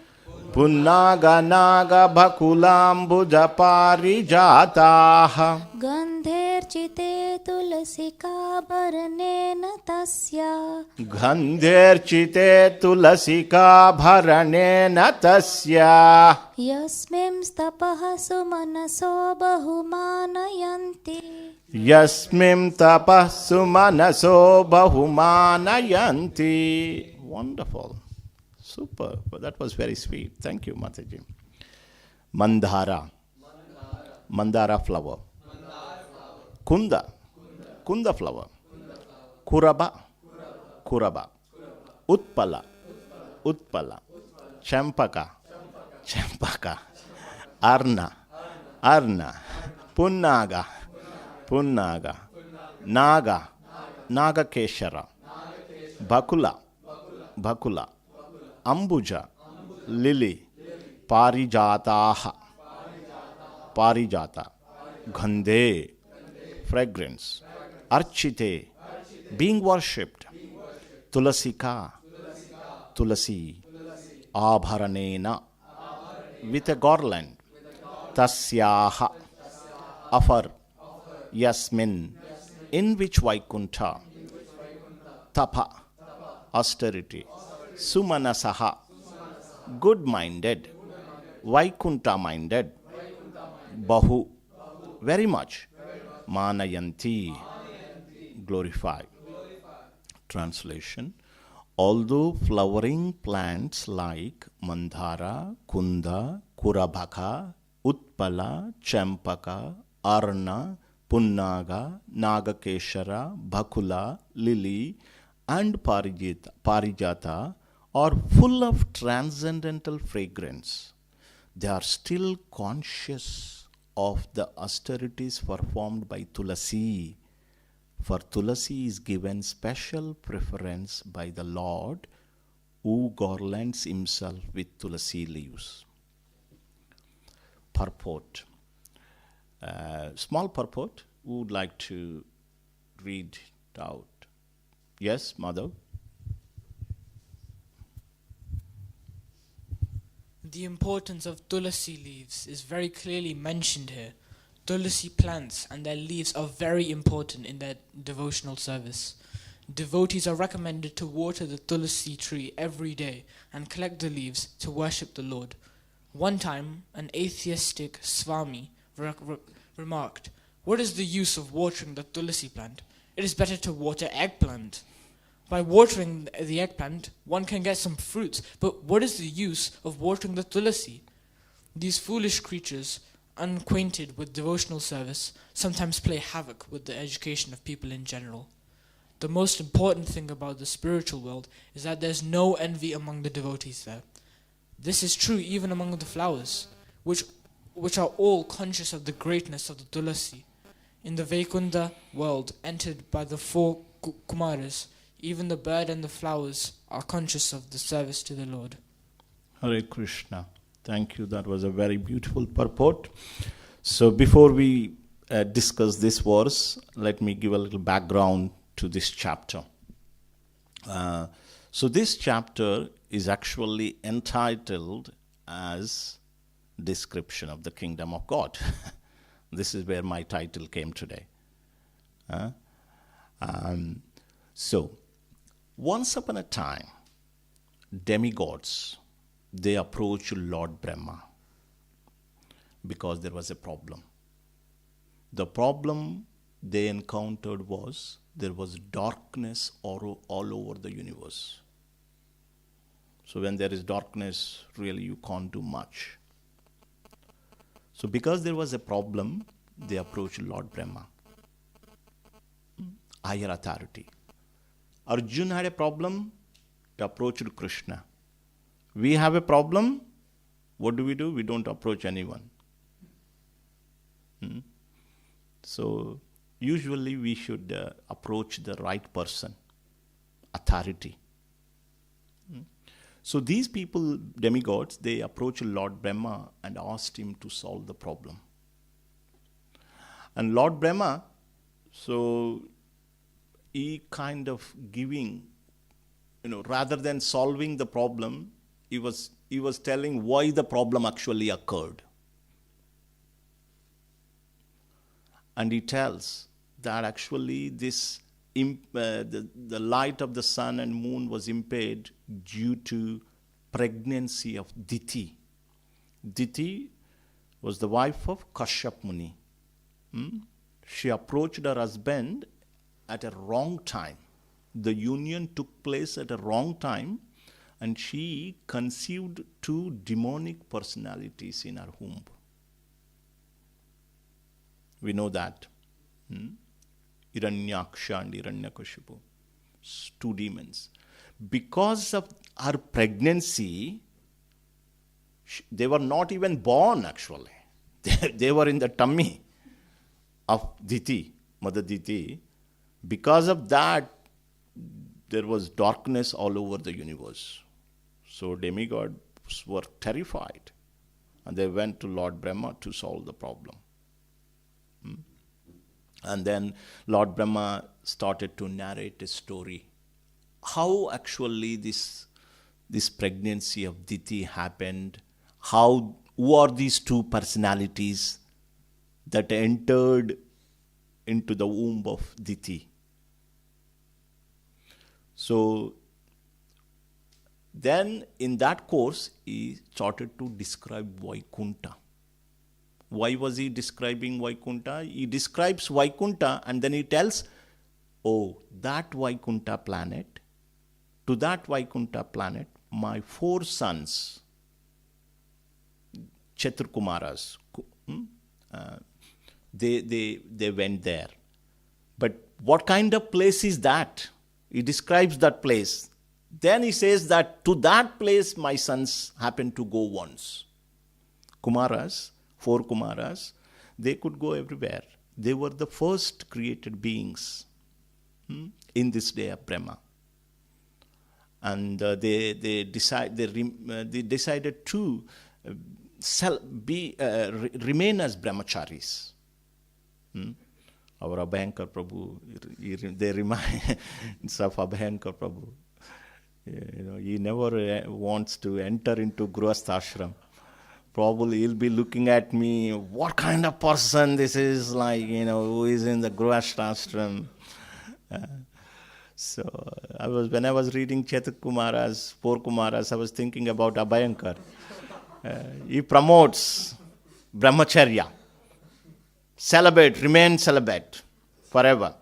Punnaganaga bhakulam bhuja parijataha.
Gandherchite tulasika bharanena tasya.
Gandherchite tulasika bharanena tasya.
Yasmim stapaha sumanaso bahumanayanti.
Yasmim tapassu manaso bahumanayanti. Wonderful. Super. That was very sweet. Thank you, Mataji. Mandara. Mandara flower. Kunda. Kunda flower. Kuraba. Kuraba. Utpala. Utpala. Champaka. Champaka. Arna. Arna. Punnaga. Punnaga. Naga. Nagakeshara. Bakula. Bakula. Ambuja, lily, parijataha, parijata, gandhe, fragrance, archite, being worshipped, tulasika, tulasi, abharanena, with a garland, tasyaha, offer, yasmin, in which Vaikuntha, tapa, austerity, Sumanasaha, good-minded, Vaikuntha-minded, Bahu, very much, Manayanti, glorify. Translation: although flowering plants like Mandara, Kunda, Kurabhaka, Utpala, Champaka, Arna, Punnaga, Nagakeshara, Bhakula, Lily, and Parijata are full of transcendental fragrance, they are still conscious of the austerities performed by Tulasi. For Tulasi is given special preference by the Lord, who garlands himself with Tulasi leaves. Purport. Small purport. Who would like to read it out? Yes, Madhav?
The importance of tulasi leaves is very clearly mentioned here. Tulasi plants and their leaves are very important in their devotional service. Devotees are recommended to water the Tulasi tree every day and collect the leaves to worship the Lord. One time, an atheistic Swami remarked, "What is the use of watering the Tulasi plant? It is better to water eggplant. By watering the eggplant, one can get some fruits, but what is the use of watering the Tulasi?" These foolish creatures, unacquainted with devotional service, sometimes play havoc with the education of people in general. The most important thing about the spiritual world is that there's no envy among the devotees there. This is true even among the flowers, which are all conscious of the greatness of the Tulasi. In the Vaikunta world entered by the four Kumaras, even the bird and the flowers are conscious of the service to the Lord.
Hare Krishna. Thank you. That was a very beautiful purport. So before we discuss this verse, let me give a little background to this chapter. So this chapter is actually entitled as Description of the Kingdom of God. This is where my title came today. So, once upon a time, demigods, they approached Lord Brahma because there was a problem. The problem they encountered was there was darkness all over the universe. So when there is darkness, really you can't do much. So because there was a problem, they approached Lord Brahma. Higher authority. Arjuna had a problem, he approached Krishna. We have a problem, what do? We don't approach anyone. So usually we should approach the right person, authority. So these people, demigods, they approached Lord Brahma and asked him to solve the problem. And Lord Brahma, so he kind of giving, rather than solving the problem, he was telling why the problem actually occurred. And he tells that actually this the light of the sun and moon was impaired due to pregnancy of Diti. Diti was the wife of Kashyap Muni. She approached her husband at a wrong time. The union took place at a wrong time, and she conceived two demonic personalities in her womb. We know that. Hiranyaksha and Hiranyakashipu. Two demons. Because of her pregnancy, they were not even born actually. They were in the tummy of Diti, Mother Diti. Because of that, there was darkness all over the universe. So demigods were terrified. And they went to Lord Brahma to solve the problem. And then Lord Brahma started to narrate a story. How actually this pregnancy of Diti happened. Who are these two personalities that entered into the womb of Diti? So then in that course, he started to describe Vaikunta. Why was he describing Vaikunta? He describes Vaikunta and then he tells, that Vaikunta planet, to that Vaikunta planet, my 4 sons, Chaturkumaras, they went there. But what kind of place is that? He describes that place. Then he says that to that place my sons happened to go once. Kumaras, 4 Kumaras, they could go everywhere. They were the first created beings in this day of Brahma. And they decided to remain as brahmacharis. Our Abhayankar Prabhu, they remind of Abhayankar Prabhu. He never wants to enter into Grihastha ashram. Probably he'll be looking at me, what kind of person this is, like, who is in the Grihasthashram. So when I was reading Chetak Kumara's, Four Kumaras, I was thinking about Abhayankar. He promotes brahmacharya. Celibate, remain celibate forever.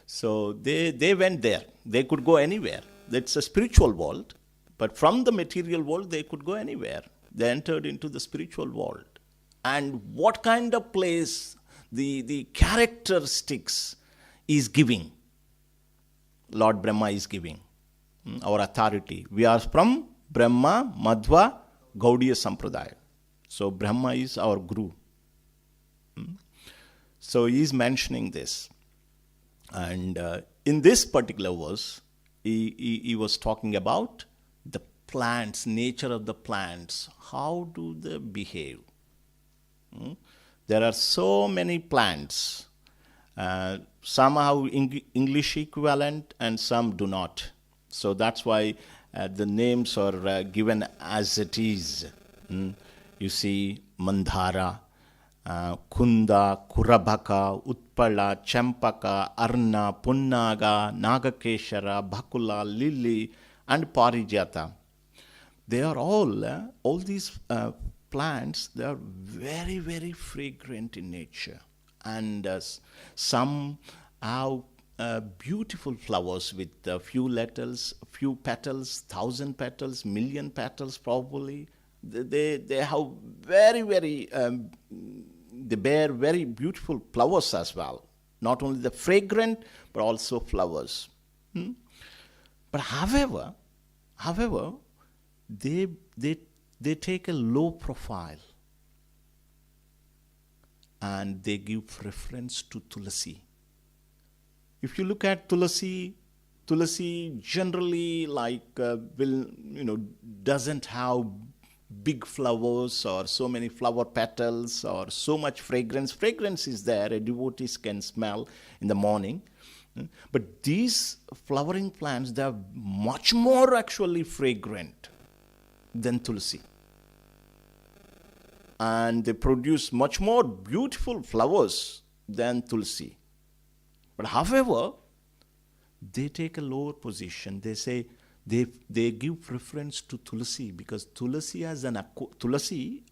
So they went there. They could go anywhere. It's a spiritual world, but from the material world they could go anywhere. They entered into the spiritual world. And what kind of place the characteristics is giving? Lord Brahma is giving our authority. We are from Brahma, Madhva, Gaudiya Sampradaya. So Brahma is our Guru. So he is mentioning this. And in this particular verse, he was talking about the plants, nature of the plants. How do they behave? There are so many plants. Some have English equivalent and some do not. So that's why the names are given as it is. You see Mandhara, Kunda, Kurabhaka, Utpala, Champaka, Arna, Punnaga, Nagakeshara, Bhakula, Lily, and Parijata. They are all these plants, they are very, very fragrant in nature. And some have beautiful flowers with a few petals, 1,000 petals, million petals probably. They have very, very, they bear very beautiful flowers as well. Not only the fragrant, but also flowers. But however, they take a low profile. And they give preference to Tulasi. If you look at Tulasi generally doesn't have big flowers or so many flower petals or so much fragrance. Fragrance is there, a devotee can smell in the morning. But these flowering plants, they are much more actually fragrant than Tulasi. And they produce much more beautiful flowers than Tulasi. But however, they take a lower position. They say they give preference to Tulasi because Tulasi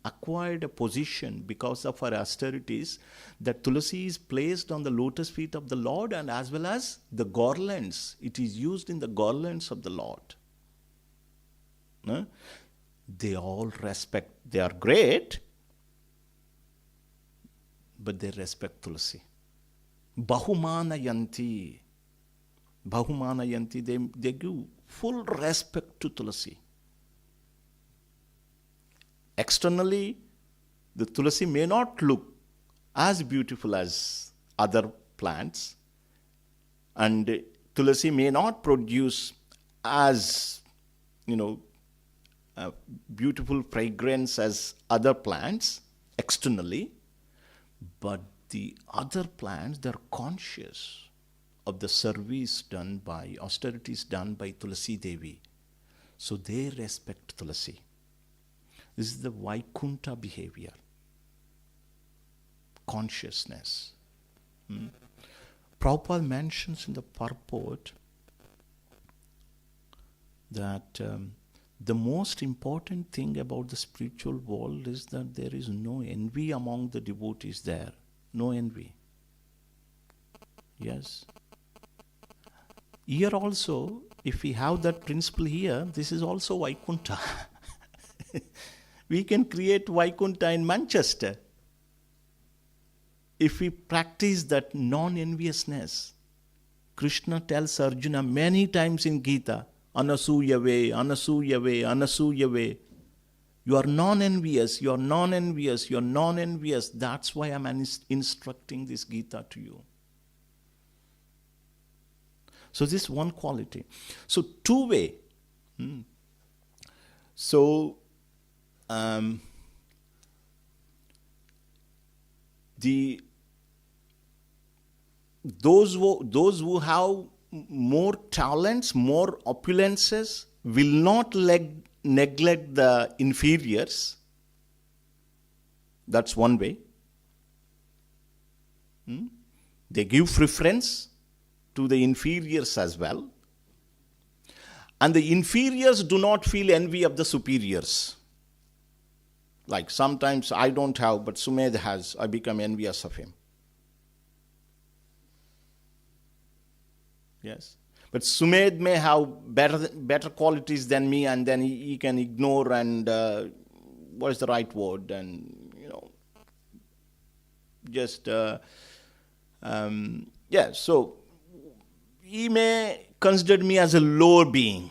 acquired a position because of her austerities, that Tulasi is placed on the lotus feet of the Lord and as well as the garlands. It is used in the garlands of the Lord. They all respect. They are great, but they respect Tulasi. Bahumanayanti. They give full respect to Tulasi. Externally, the Tulasi may not look as beautiful as other plants, and Tulasi may not produce as, beautiful fragrance as other plants externally, but the other plants, they're conscious of the service done by, austerities done by Tulasi Devi. So they respect Tulasi. This is the Vaikuntha behavior. Consciousness. Prabhupada mentions in the purport that the most important thing about the spiritual world is that there is no envy among the devotees there. No envy. Yes. Here also, if we have that principle here, this is also Vaikuntha. We can create Vaikuntha in Manchester if we practice that non-enviousness. Krishna tells Arjuna many times in Gita, Anasuyave, Anasuyave, Anasuyave. You are non-envious, you are non-envious, you are non-envious. That's why I'm instructing this Gita to you. So this one quality. So two-way. So those who have more talents, more opulences, will not neglect the inferiors. That's one way. They give preference to the inferiors as well. And the inferiors do not feel envy of the superiors. Like sometimes I don't have, but Sumed has. I become envious of him. Yes. But Sumed may have better qualities than me, and then he can ignore and what is the right word? And just so he may consider me as a lower being.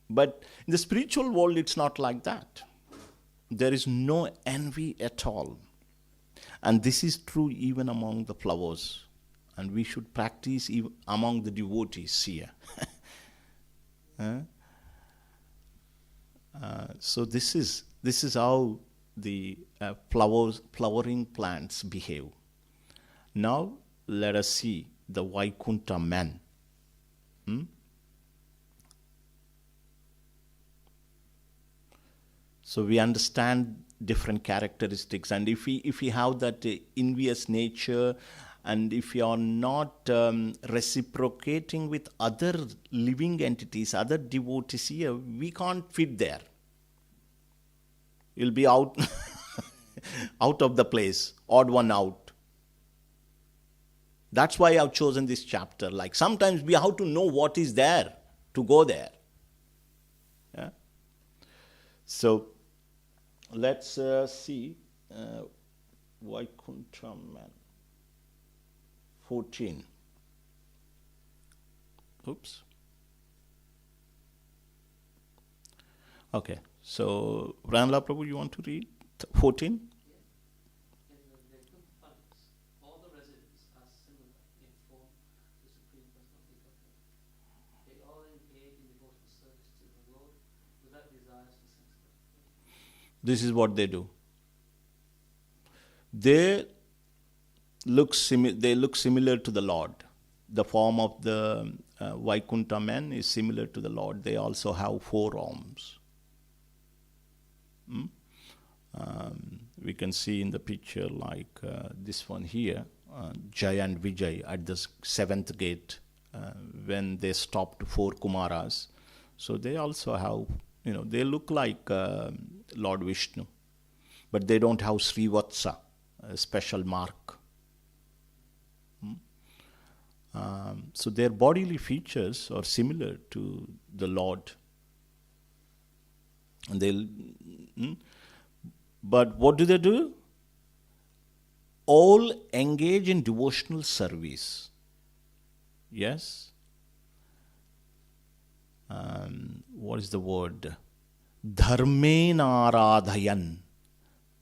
But in the spiritual world, it's not like that. There is no envy at all. And this is true even among the flowers. And we should practice even among the devotees here. So this is how the flowering plants behave. Now let us see the Vaikuntha man. So we understand different characteristics, and if we have that envious nature, and if we are not reciprocating with other living entities, other devotees here, we can't fit there. You'll be out out of the place, odd one out. That's why I've chosen this chapter. Like sometimes we have to know what is there to go there. Yeah? So let's see Vaikuntha man. 14. Oops. Okay. So, Ranla Prabhu, you want to read 14?
In the Vaikuntha palace, all the residents are similar in form to Supreme Personality Godhead. They all engage in devotional service to the Lord without desires for sense gratification.
This is what they do. They look similar to the Lord. The form of the Vaikuntha men is similar to the Lord. They also have 4 arms. We can see in the picture like this one here, Jai and Vijay at the 7th gate when they stopped 4 Kumaras. So they also have, they look like Lord Vishnu, but they don't have Srivatsa, a special mark. So their bodily features are similar to the Lord. And but what do? All engage in devotional service. Yes? What is the word? Dharmena aradhayan.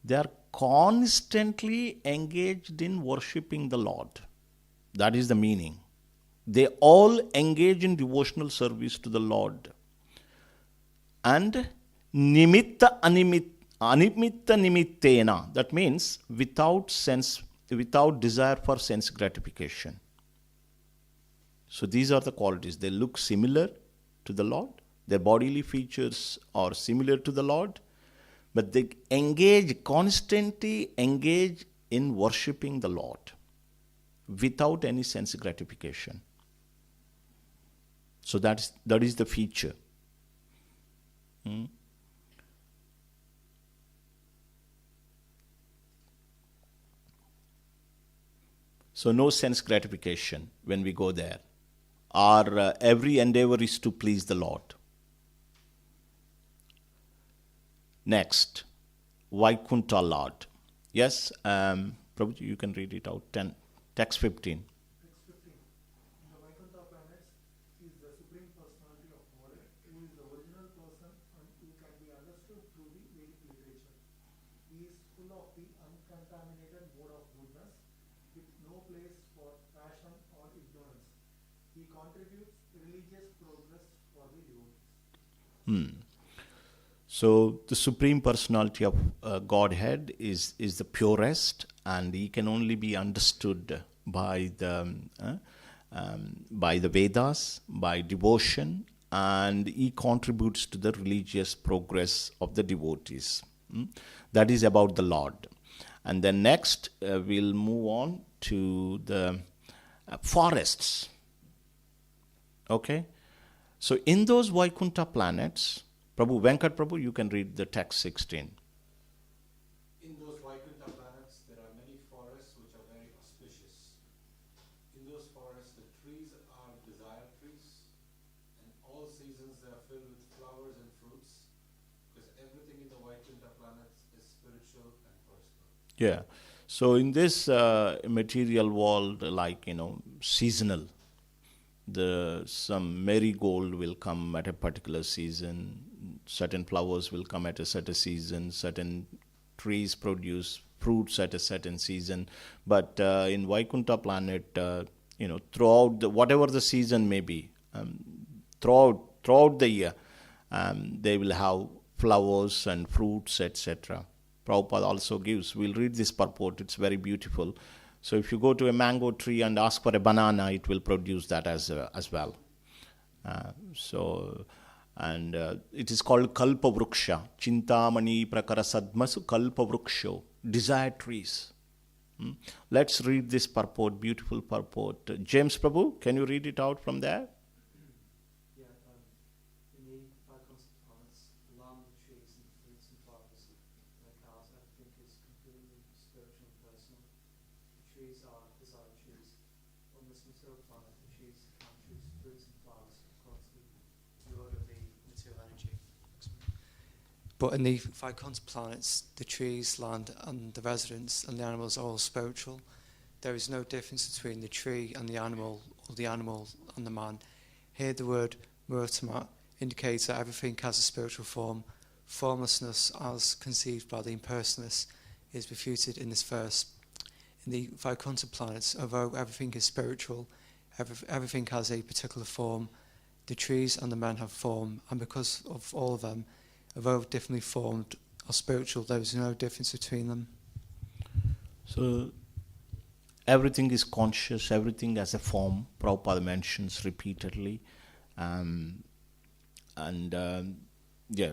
They are constantly engaged in worshipping the Lord. That is the meaning. They all engage in devotional service to the Lord. And nimitta animitta nimittena. That means without desire for sense gratification. So these are the qualities. They look similar to the Lord. Their bodily features are similar to the Lord. But they constantly engage in worshipping the Lord without any sense gratification. So that is the feature. So no sense gratification when we go there. Our every endeavor is to please the Lord. Next, Vaikuntha Lord. Yes, Prabhuji, you can read it out. Text 15.
Text 15. In the Vaikuntha planets is the Supreme Personality of Godhead, who is the original person and who can be understood through the Vedic literature. He is full of the uncontaminated mode of goodness, with no place for passion or ignorance. He contributes religious progress for the devotees.
So the Supreme Personality of Godhead is the purest, and he can only be understood by the Vedas, by devotion, and he contributes to the religious progress of the devotees. That is about the Lord. And then next we'll move on to the forests. Okay? So in those Vaikuntha planets, Prabhu, Venkat Prabhu, you can read the text 16.
In those Vaikuntha planets, there are many forests which are very auspicious. In those forests, the trees are desire trees, and all seasons they are filled with flowers and fruits, because everything in the Vaikuntha planets is spiritual and personal.
Yeah. So in this material world, like, seasonal, some marigold will come at a particular season, certain flowers will come at a certain season, certain trees produce fruits at a certain season. But in Vaikuntha planet, throughout whatever the season may be, throughout the year, they will have flowers and fruits, etc. Prabhupada also gives, we'll read this purport, it's very beautiful. So if you go to a mango tree and ask for a banana, it will produce that as well. It is called Kalpa Vruksha. Chintamani Prakara Sadmasu Kalpa Vruksho. Desire trees. Let's read this purport, beautiful purport. James Prabhu, can you read it out from there?
Yeah, in the five concept planets, land, trees, and fruits and flowers, like ours, everything is completely spiritual and personal. The trees are desire trees. On this material planet, the trees can choose fruits and flowers according to the order of the material energy. But in the five concept planets, the trees, land, and the residents and the animals are all spiritual. There is no difference between the tree and the animal, or the animal and the man. Here the word Murtama indicates that everything has a spiritual form. Formlessness, as conceived by the impersonalists, is refuted in this verse. In the five concept planets, although everything is spiritual, everything has a particular form. The trees and the men have form, and because of all of them, although differently formed, are spiritual, there is no difference between them.
So everything is conscious, everything has a form, Prabhupada mentions repeatedly.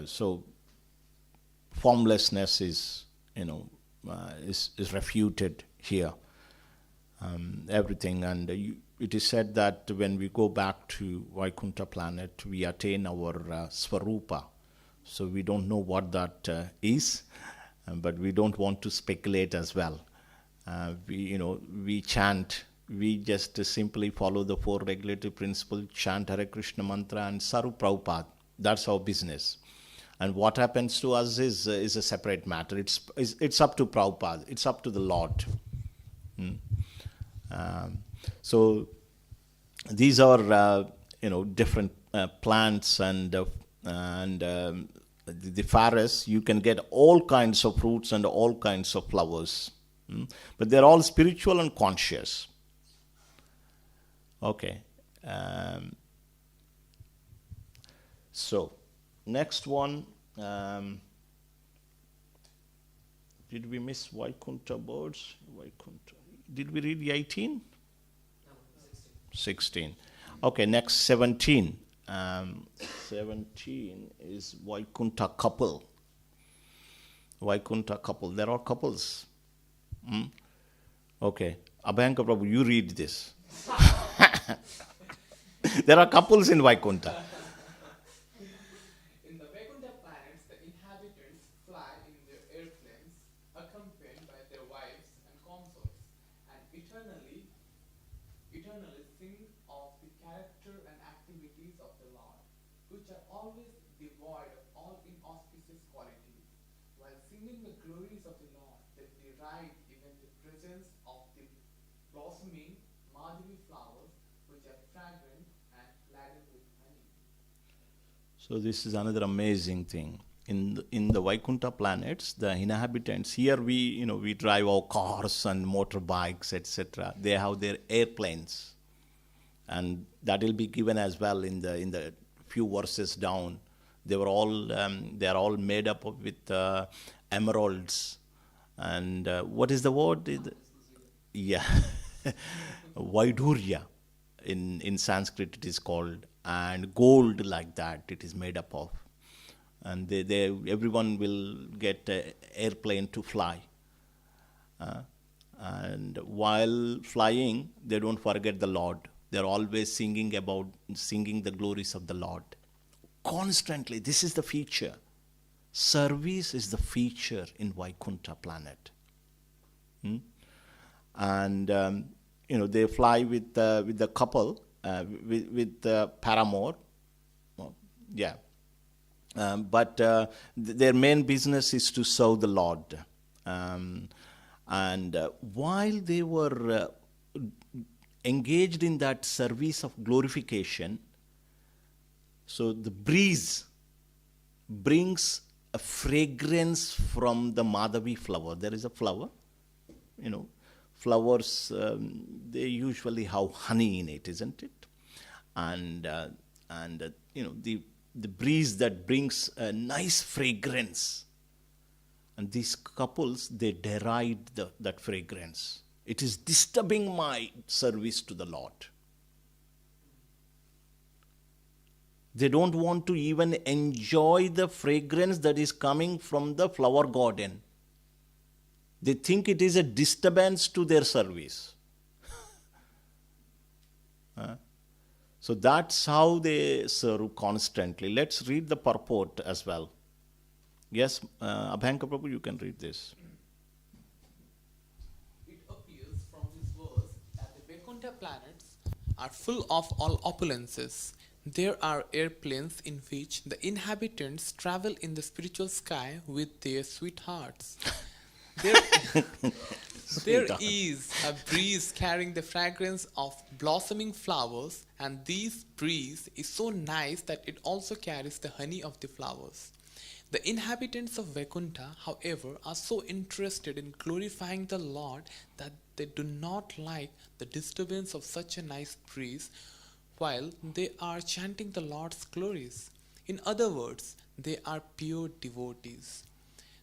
So formlessness is refuted here. Everything, and it is said that when we go back to Vaikuntha planet, we attain our Swarupa. So we don't know what that is, but we don't want to speculate as well. We chant, we just simply follow the four regulatory principles, chant Hare Krishna mantra and Saru Prabhupada. That's our business. And what happens to us is a separate matter. It's up to Prabhupada. It's up to the Lord. So these are different plants and the forests. You can get all kinds of fruits and all kinds of flowers, but they're all spiritual and conscious. Okay. So next one. Did we miss Vaikuntha birds? Vaikuntha. Did we read 18?
No,
16. Okay, next 17. 17 is Vaikuntha couple. Vaikuntha couple. There are couples. Okay. Abhayanka Prabhu, you read this. There are couples in Vaikuntha.
In the Vaikuntha planets, the inhabitants fly in their airplanes, accompanied by their wives and consorts, and eternally sing of the character and activities of the Lord, which are always devoid of all inauspicious qualities. While singing the glories of the Lord, they derive even the presence of the blossoming Madhavi flowers, which are fragrant and laden with honey.
So this is another amazing thing. In the Vaikuntha planets, the inhabitants, here we drive our cars and motorbikes, etc. They have their airplanes. And that will be given as well in the few verses down. They are all made up with emeralds. And what is the word? Yeah. Vaidurya. In Sanskrit it is called and gold like that it is made up of. And everyone will get an airplane to fly. And while flying, they don't forget the Lord. They're always singing the glories of the Lord. Constantly, this is the feature. Service is the feature in Vaikuntha planet. And they fly with the couple, with the paramour. Yeah. But their main business is to serve the Lord. And while they were engaged in that service of glorification, so the breeze brings a fragrance from the Madhavi flower. There is a flower, flowers, they usually have honey in it, isn't it? And the breeze that brings a nice fragrance. And these couples, they deride that fragrance. It is disturbing my service to the Lord. They don't want to even enjoy the fragrance that is coming from the flower garden. They think it is a disturbance to their service. So that's how they serve constantly. Let's read the purport as well. Yes, Abhankar Prabhu, you can read this.
It appears from this verse that the Vaikuntha planets are full of all opulences. There are airplanes in which the inhabitants travel in the spiritual sky with their sweethearts. There is a breeze carrying the fragrance of blossoming flowers, and this breeze is so nice that it also carries the honey of the flowers. The inhabitants of Vaikuntha, however, are so interested in glorifying the Lord that they do not like the disturbance of such a nice breeze while they are chanting the Lord's glories. In other words, they are pure devotees.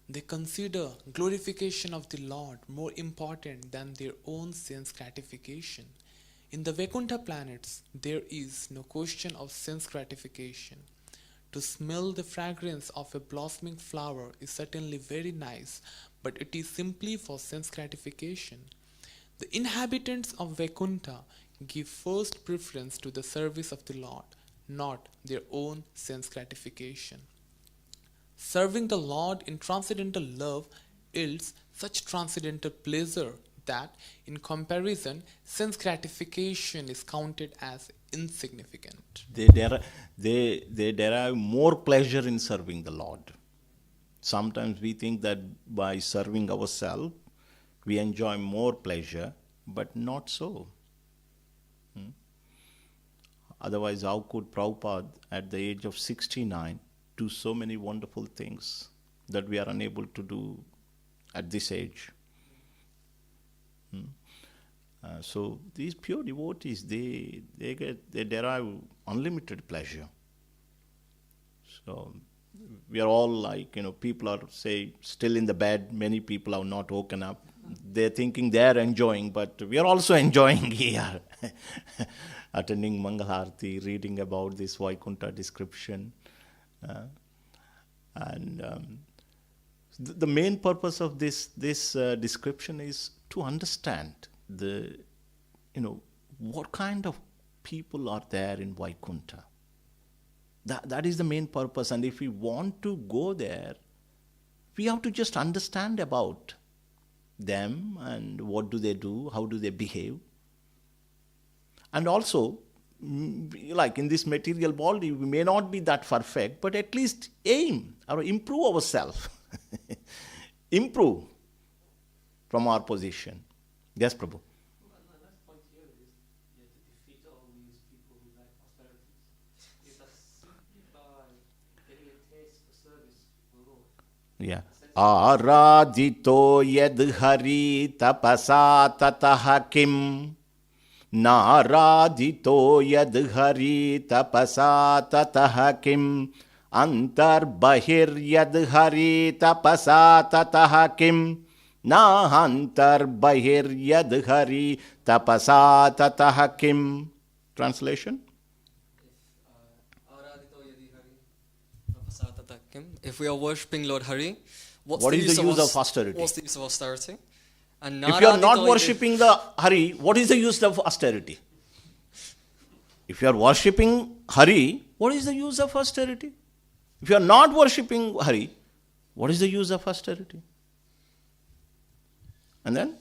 They consider glorification of the Lord more important than their own sense gratification. In the Vaikuntha planets, there is no question of sense gratification. To smell the fragrance of a blossoming flower is certainly very nice, but it is simply for sense gratification. The inhabitants of Vaikuntha give first preference to the service of the Lord, not their own sense gratification. Serving the Lord in transcendental love yields such transcendental pleasure that, in comparison, sense gratification is counted as insignificant.
They derive more pleasure in serving the Lord. Sometimes we think that by serving ourselves, we enjoy more pleasure, but not so. Otherwise, how could Prabhupada, at the age of 69, do so many wonderful things that we are unable to do at this age? So these pure devotees, they derive unlimited pleasure. So we are all like, people are, say, still in the bed. Many people have not woken up. They're thinking they're enjoying, but we are also enjoying here. Attending Mangala Arati, reading about this Vaikuntha description. The main purpose of this description is to understand what kind of people are there in Vaikuntha. That is the main purpose. And if we want to go there, we have to just understand about them and what do they do, how do they behave. And also, like in this material body, we may not be that perfect, but at least aim or improve ourselves. Improve from our position. Yes, Prabhu.
Well, the next point here is to defeat all these people who lack austerities. Is that simply by getting a taste for service for the Lord.
Yeah. Aradito yad hari tapasa tataha kim. Naradito yad hari tapasa tataha kim. Antar bahir yad hari tapasa tataha kim. Nahantar bahir yad hari tapasa tataha kim. Translation?
If
Tapasatatakim. If we are worshipping Lord Hari,
What is the use of austerity?
What's the use of austerity? And
If you are not
Naradi
worshipping the Hari, what is the use of austerity? If you are worshipping Hari, what is the use of austerity? If you are not worshipping Hari, what is the use of austerity? And then?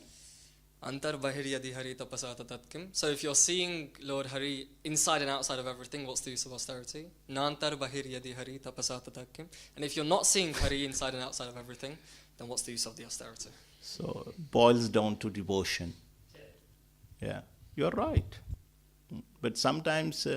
Antar Bahir Yadi Hari Tapasatatakim. So if you're seeing Lord Hari inside and outside of everything, what's the use of austerity? Nantar Bahir Yadi Hari Tapasatatakim. And if you're not seeing Hari inside and outside of everything, then what's the use of the austerity?
So it boils down to devotion. Yeah, you're right. But sometimes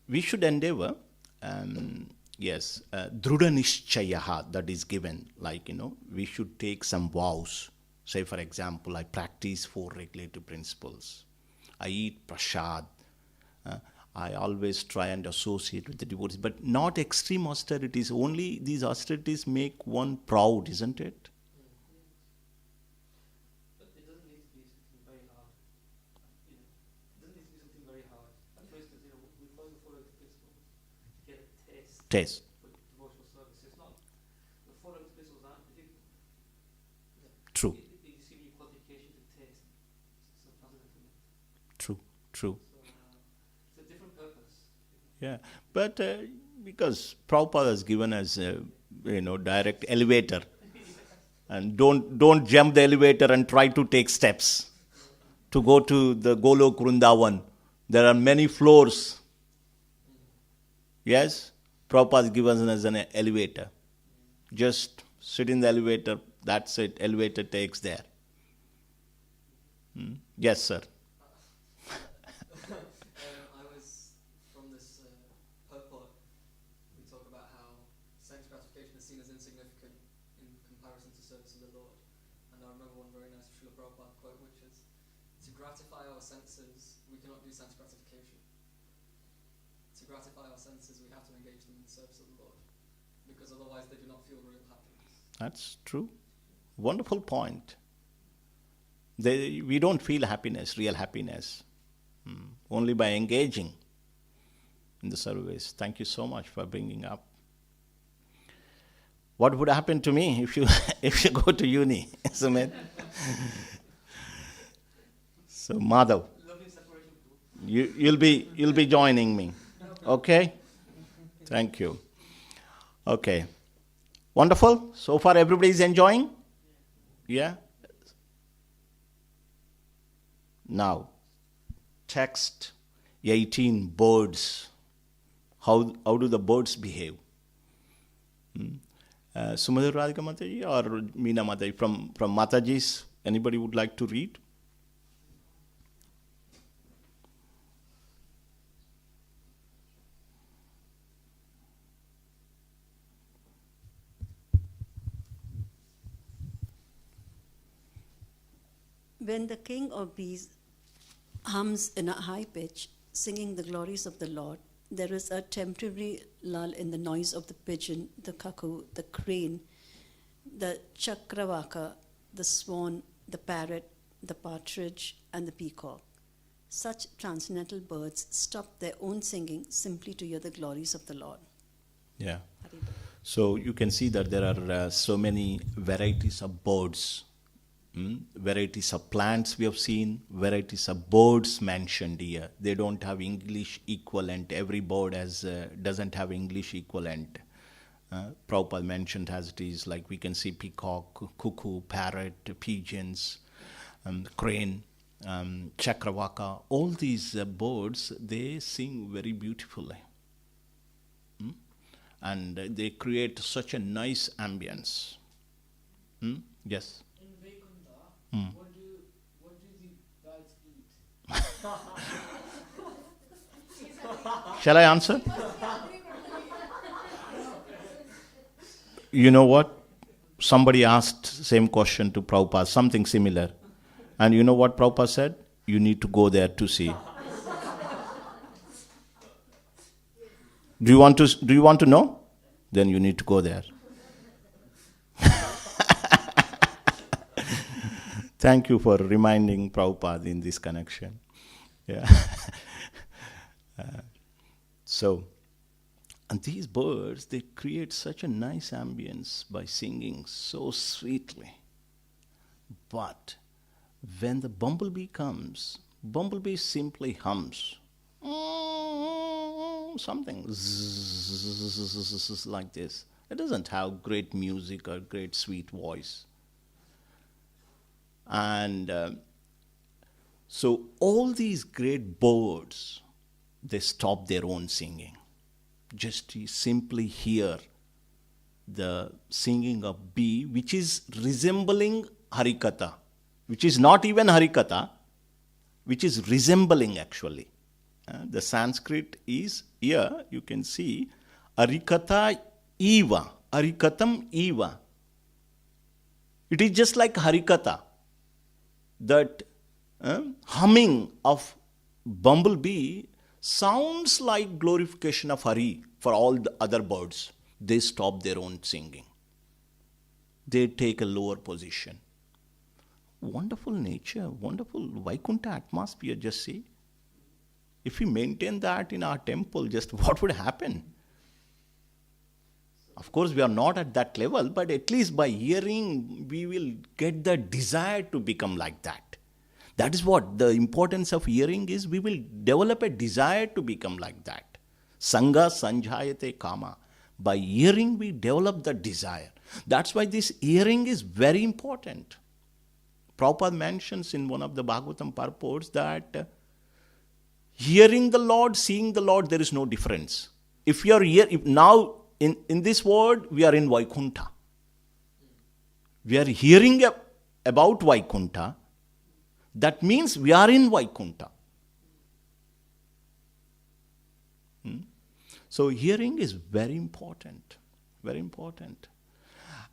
we should endeavor, Druda Nishchayaha, that is given, like, we should take some vows. Say, for example, I practice 4 regulative principles. I eat prasad. I always try and associate with the devotees, but not extreme austerities. Only these austerities make one proud, isn't it?
But it doesn't need to be something very hard. It doesn't need to be something very hard. Like for instance, we follow the 4 principles to get a taste. For devotional service. It's not the 4 principles aren't difficult.
True.
You see your qualification to taste. So
True.
So, it's a different purpose.
Yeah, but because Prabhupada has given us, direct elevator, and don't jump the elevator and try to take steps. To go to the Golok Vrindavan, there are many floors. Yes, Prabhupada has given us an elevator. Just sit in the elevator, that's it, elevator takes there. Yes, sir.
I was from this purport. We talk about how sense gratification is seen as insignificant in comparison to service of the Lord. And I remember one very nice Srila Prabhupada quote, which is, to gratify our senses, we cannot do sense gratification. To gratify our senses, we have to engage them in the service of the Lord. Because otherwise they do not feel real happiness.
That's true. Wonderful point. We don't feel happiness, real happiness, only by engaging in the service. Thank you so much for bringing up. What would happen to me if you go to uni, Sumit? So Madhav, you'll be joining me, okay? Thank you. Okay, wonderful. So far, everybody is enjoying. Yeah. Now, text 18, birds. How do the birds behave? Sumadhur Radhika Mataji or Meena Mataji? From Mataji's, anybody would like to read?
When the king of bees hums in a high pitch, singing the glories of the Lord, there is a temporary lull in the noise of the pigeon, the cuckoo, the crane, the chakravaka, the swan, the parrot, the partridge, and the peacock. Such transcendental birds stop their own singing simply to hear the glories of the Lord.
Yeah. So you can see that there are so many varieties of birds. Varieties of plants we have seen, varieties of birds mentioned here. They don't have English equivalent. Every bird doesn't have English equivalent. Prabhupada mentioned as it is, like we can see peacock, cuckoo, parrot, pigeons, crane, chakravaka. All these birds, they sing very beautifully. And they create such a nice ambience. Yes?
What do the birds eat?
Shall I answer? You know what? Somebody asked same question to Prabhupada, something similar. And you know what Prabhupada said? You need to go there to see. Do you want to know? Then you need to go there. Thank you for reminding Prabhupada in this connection. Yeah. So, And these birds, they create such a nice ambience by singing so sweetly. But when the bumblebee comes, bumblebee simply hums. Something like this. It doesn't have great music or great sweet voice. And so all these great birds, they stop their own singing. Just to simply hear the singing of bee, which is resembling Harikatha, which is not even Harikatha, which is resembling actually. The Sanskrit is here, you can see, Harikatha Eva, Harikatam Eva. It is just like Harikatha, that humming of bumblebee sounds like glorification of Hari for all the other birds. They stop their own singing. They take a lower position. Wonderful nature, wonderful Vaikuntha atmosphere, just see. If we maintain that in our temple, just what would happen? Of course, we are not at that level, but at least by hearing, we will get the desire to become like that. That is what the importance of hearing is. We will develop a desire to become like that. Sangha sanjayate kama. By hearing, we develop the desire. That's why this hearing is very important. Prabhupada mentions in one of the Bhagavatam purports that hearing the Lord, seeing the Lord, there is no difference. If you are here, now in this world, we are in Vaikuntha. We are hearing about Vaikuntha. That means we are in Vaikuntha. So hearing is very important, very important.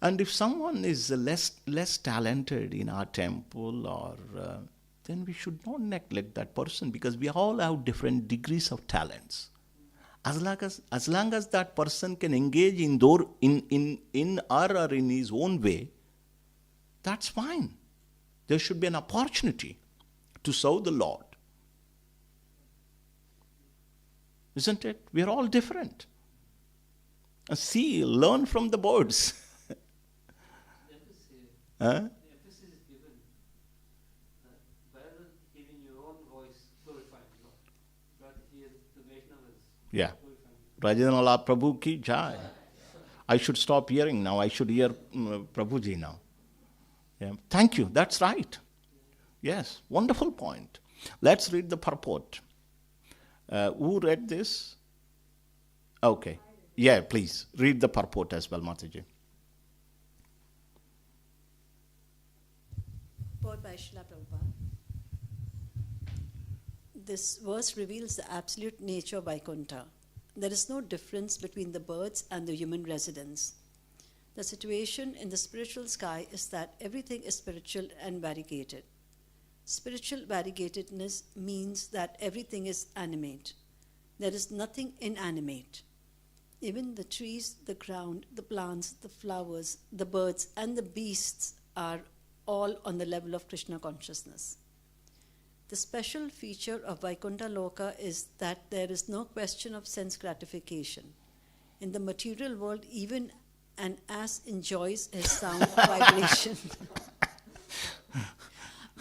And if someone is less talented in our temple, or then we should not neglect that person, because we all have different degrees of talents. As long as that person can engage in or in his own way, that's fine. There should be an opportunity to serve the Lord. Isn't it? We are all different. See, learn from the birds.
The emphasis is given rather than hearing your own voice glorifying the Lord, rather hear the Vaishnavas
Yeah.
glorifying the Lord.
Rajanala Prabhu ki jai. I should stop hearing now. I should hear Prabhuji now. Yeah. Thank you. That's right. Yes. Wonderful point. Let's read the purport. Who read this? Okay. Yeah, please. Read the purport as well, Mataji.
Purport by Srila Prabhupada. This verse reveals the absolute nature of Vaikuntha. There is no difference between the birds and the human residents. The situation in the spiritual sky is that everything is spiritual and variegated. Spiritual variegatedness means that everything is animate. There is nothing inanimate. Even the trees, the ground, the plants, the flowers, the birds, and the beasts are all on the level of Krishna consciousness. The special feature of Vaikuntha Loka is that there is no question of sense gratification. In the material world, even an ass enjoys his sound vibration.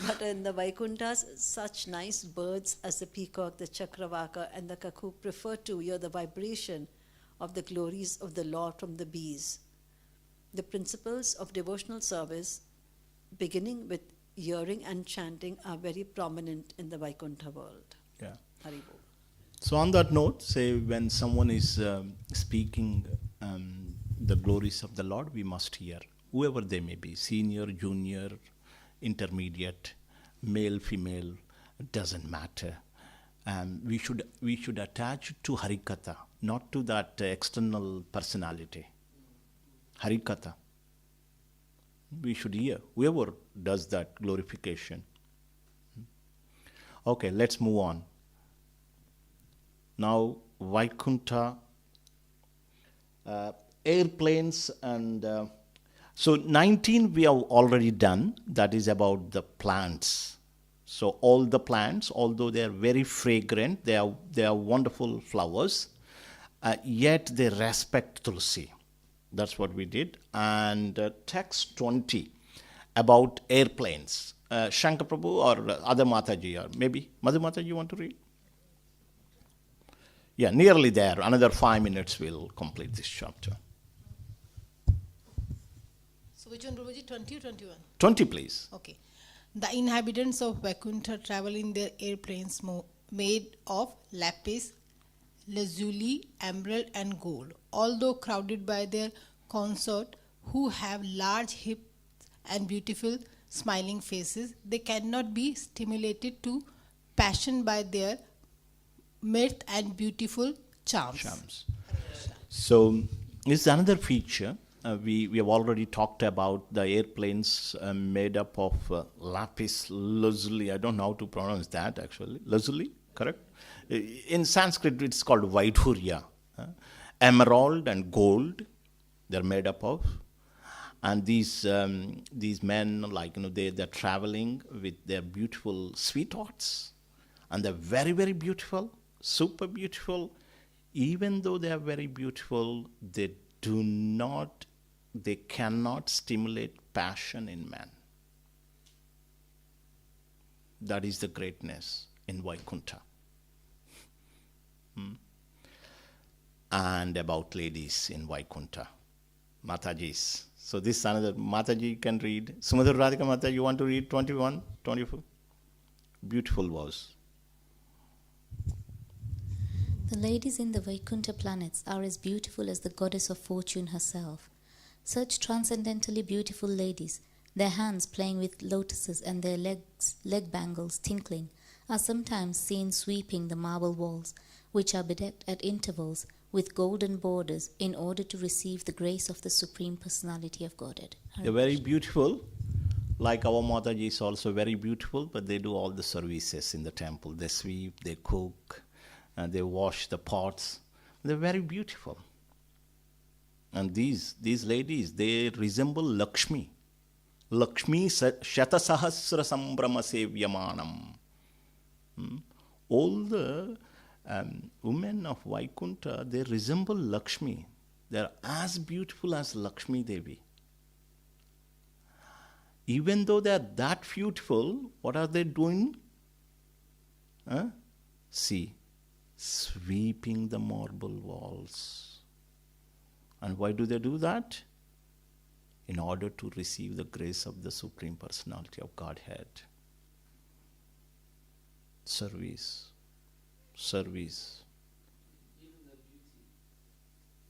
But in the Vaikunthas, such nice birds as the peacock, the chakravaka, and the cuckoo prefer to hear the vibration of the glories of the Lord from the bees. The principles of devotional service, beginning with hearing and chanting, are very prominent in the Vaikuntha world.
Yeah.
Hari Bol.
So on that note, say when someone is speaking the glories of the Lord, we must hear, whoever they may be, senior, junior, intermediate, male, female, it doesn't matter. We should attach to Harikatha, not to that external personality. Harikatha. We should hear, whoever does that glorification. Okay, let's move on. Now, Vaikuntha, airplanes, and so 19 we have already done. That is about the plants. So all the plants, although they are very fragrant, they are wonderful flowers, yet they respect Tulasi. That's what we did. And text 20 about airplanes. Shankar Prabhu or other Mataji, or maybe Madhu Mataji, you want to read? Yeah, nearly there. Another 5 minutes we'll complete this chapter.
So which one, Prabhuji? 20 or 21?
20, please.
Okay. The inhabitants of Vaikuntha travel in their airplanes made of lapis, lazuli, emerald and gold. Although crowded by their consort who have large hips and beautiful smiling faces, they cannot be stimulated to passion by their mirth and beautiful charms.
So this is another feature. We have already talked about the airplanes made up of lapis lazuli. I don't know how to pronounce that actually. Lazuli, correct? In Sanskrit, it's called Vaidhurya. Emerald and gold, they're made up of. And these men, like, they're traveling with their beautiful sweethearts. And they're very, very beautiful, super beautiful. Even though they are very beautiful, they cannot stimulate passion in man. That is the greatness in Vaikuntha. And about ladies in Vaikuntha, Matajis. So this another Mataji can read. Sumadhur Radhika Mata, you want to read 21, 24? Beautiful verse.
The ladies in the Vaikuntha planets are as beautiful as the goddess of fortune herself. Such transcendently beautiful ladies, their hands playing with lotuses and their leg bangles tinkling, are sometimes seen sweeping the marble walls, which are bedecked at intervals with golden borders in order to receive the grace of the Supreme Personality of Godhead.
They're very beautiful. Like our Mataji is also very beautiful, but they do all the services in the temple. They sweep, they cook, and they wash the pots. They're very beautiful. And these ladies, they resemble Lakshmi. Lakshmi Shatasahasra Sambrama Sevyamanam. All the women of Vaikuntha, they resemble Lakshmi. They're as beautiful as Lakshmi Devi. Even though they're that beautiful, what are they doing? See, sweeping the marble walls. And why do they do that? In order to receive the grace of the Supreme Personality of Godhead. Service.
Even the beauty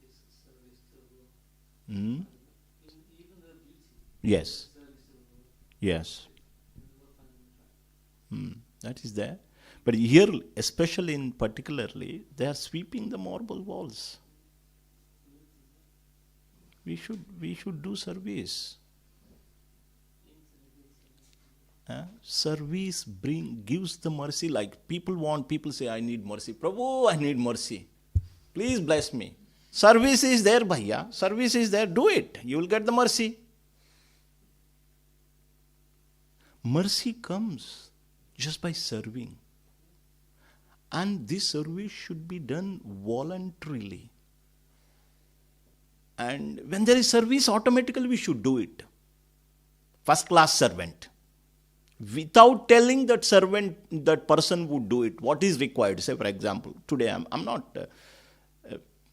is service to the Lord. Even the beauty
Yes.
is service to the Lord.
Yes. That is there. But here, especially in particularly, they are sweeping the marble walls. We should do service. Service gives the mercy. Like people say, I need mercy. Prabhu, I need mercy. Please bless me. Service is there, bhaiya. Service is there. Do it. You will get the mercy. Mercy comes just by serving. And this service should be done voluntarily. And when there is service, automatically we should do it. First class servant. Without telling that servant, that person would do it. What is required? Say, for example, today I'm not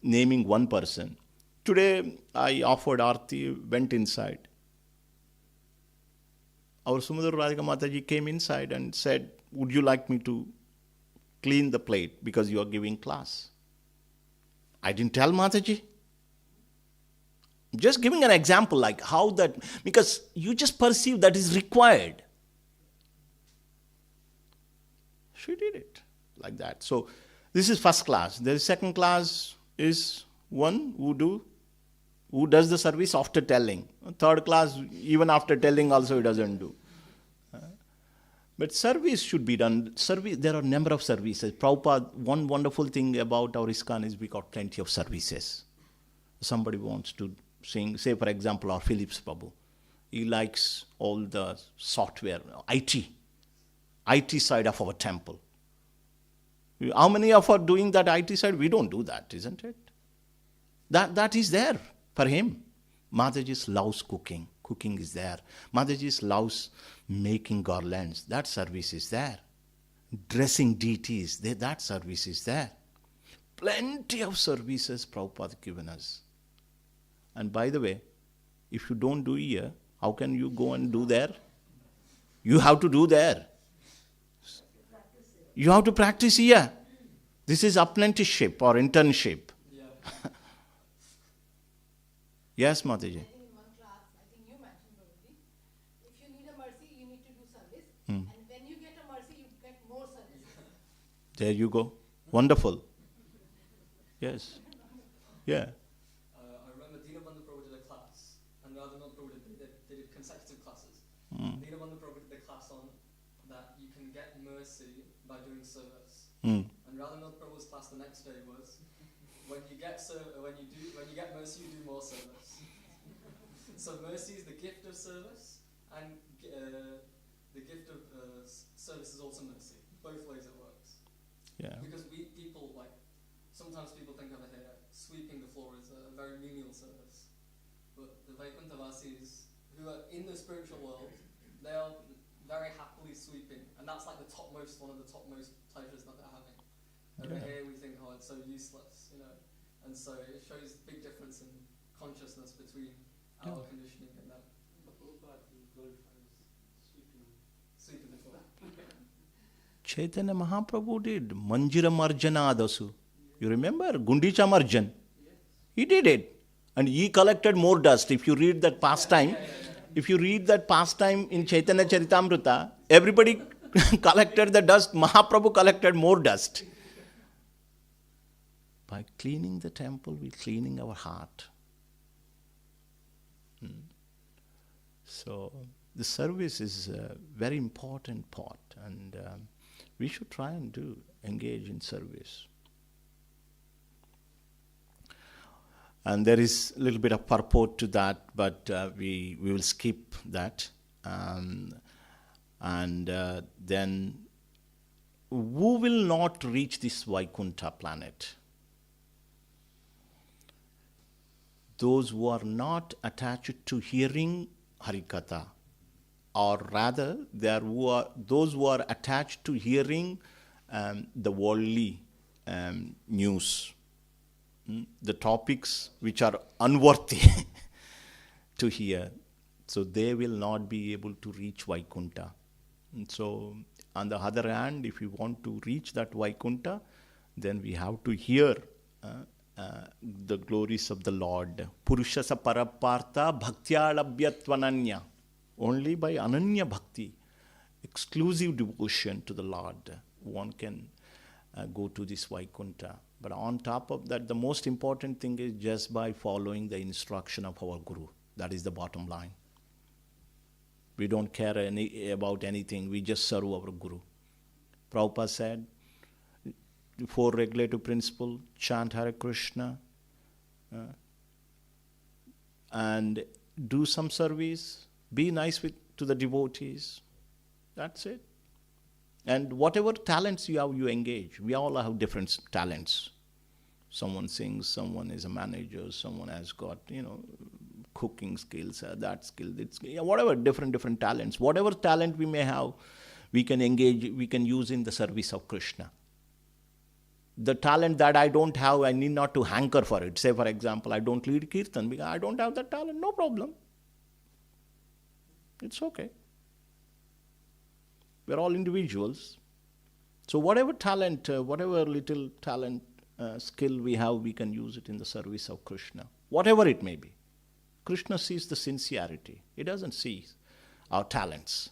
naming one person. Today I offered Arati, went inside. Our Sumadhur Radhika Mataji came inside and said, would you like me to clean the plate because you are giving class? I didn't tell Mataji. Just giving an example like how that, because you just perceive that is required. She did it like that. So this is first class. The second class is one who does the service after telling. Third class, even after telling also he doesn't do. But service should be done. There are a number of services. Prabhupada, one wonderful thing about our ISKCON is we got plenty of services. Somebody wants to sing, say for example, our Philips Prabhu. He likes all the software, IT side of our temple. How many of us are doing that IT side? We don't do that, isn't it? That is there for him. Mataji loves cooking. Cooking is there. Mataji loves making garlands. That service is there. Dressing deities, that service is there. Plenty of services Prabhupada given us. And by the way, if you don't do here, how can you go and do there? You have to do there. You have to practice here. This is apprenticeship or internship.
Yeah.
Yes, Mataji.
In one class, I think you mentioned probably, if you need a mercy, you need to do service. And when you get a mercy, you get more service.
There you go. Wonderful. Yes. Yeah.
I remember Dinabandhu Prabhu did a class, and Radhanath Prabhu they did consecutive classes. Dinabandhu Prabhu did the class on that you can get mercy by doing service. And Radhanath Prabhu's class the next day was when you get mercy, you do more service. So mercy is the gift of service, and the gift of service is also mercy. Both ways it works.
Yeah.
Because sometimes people think over here, sweeping the floor is a very menial service. But the Vaikuntavasis, who are in the spiritual world, they are very happily sweeping. And that's like one of the topmost pleasures that they're having. Over here we think, oh, it's so useless, And so it shows the big difference in consciousness between our conditioning and them. Sweeping the floor.
Chaitanya Mahaprabhu did Manjira Marjana Adasu. You remember? Gundicha Marjan. He did it. And he collected more dust. If you read that pastime, in Chaitanya Charitamrita, everybody collected the dust. Mahaprabhu collected more dust. By cleaning the temple, we're cleaning our heart. So, the service is a very important part, and we should try and engage in service. And there is a little bit of purport to that, but we will skip that. Then, who will not reach this Vaikuntha planet? Those who are not attached to hearing Harikatha, or rather, those who are attached to hearing the worldly news, the topics which are unworthy to hear. So they will not be able to reach Vaikuntha. And so, on the other hand, if we want to reach that Vaikuntha, then we have to hear the glories of the Lord. Purushasa Parapartha Bhaktyalabhyatvananya. Only by Ananya Bhakti, exclusive devotion to the Lord, one can go to this Vaikuntha. But on top of that, the most important thing is just by following the instruction of our Guru. That is the bottom line. We don't care about anything, we just serve our Guru. Prabhupada said, 4 regulative principles, chant Hare Krishna, and do some service, be nice to the devotees. That's it. And whatever talents you have, you engage. We all have different talents. Someone sings, someone is a manager, someone has got, cooking skills, that skill, whatever, different talents. Whatever talent we may have, we can engage, we can use in the service of Krishna. The talent that I don't have, I need not to hanker for it. Say, for example, I don't lead Kirtan because I don't have that talent. No problem. It's okay. We're all individuals. So whatever talent, whatever little talent, skill we have, we can use it in the service of Krishna. Whatever it may be. Krishna sees the sincerity. He doesn't see our talents.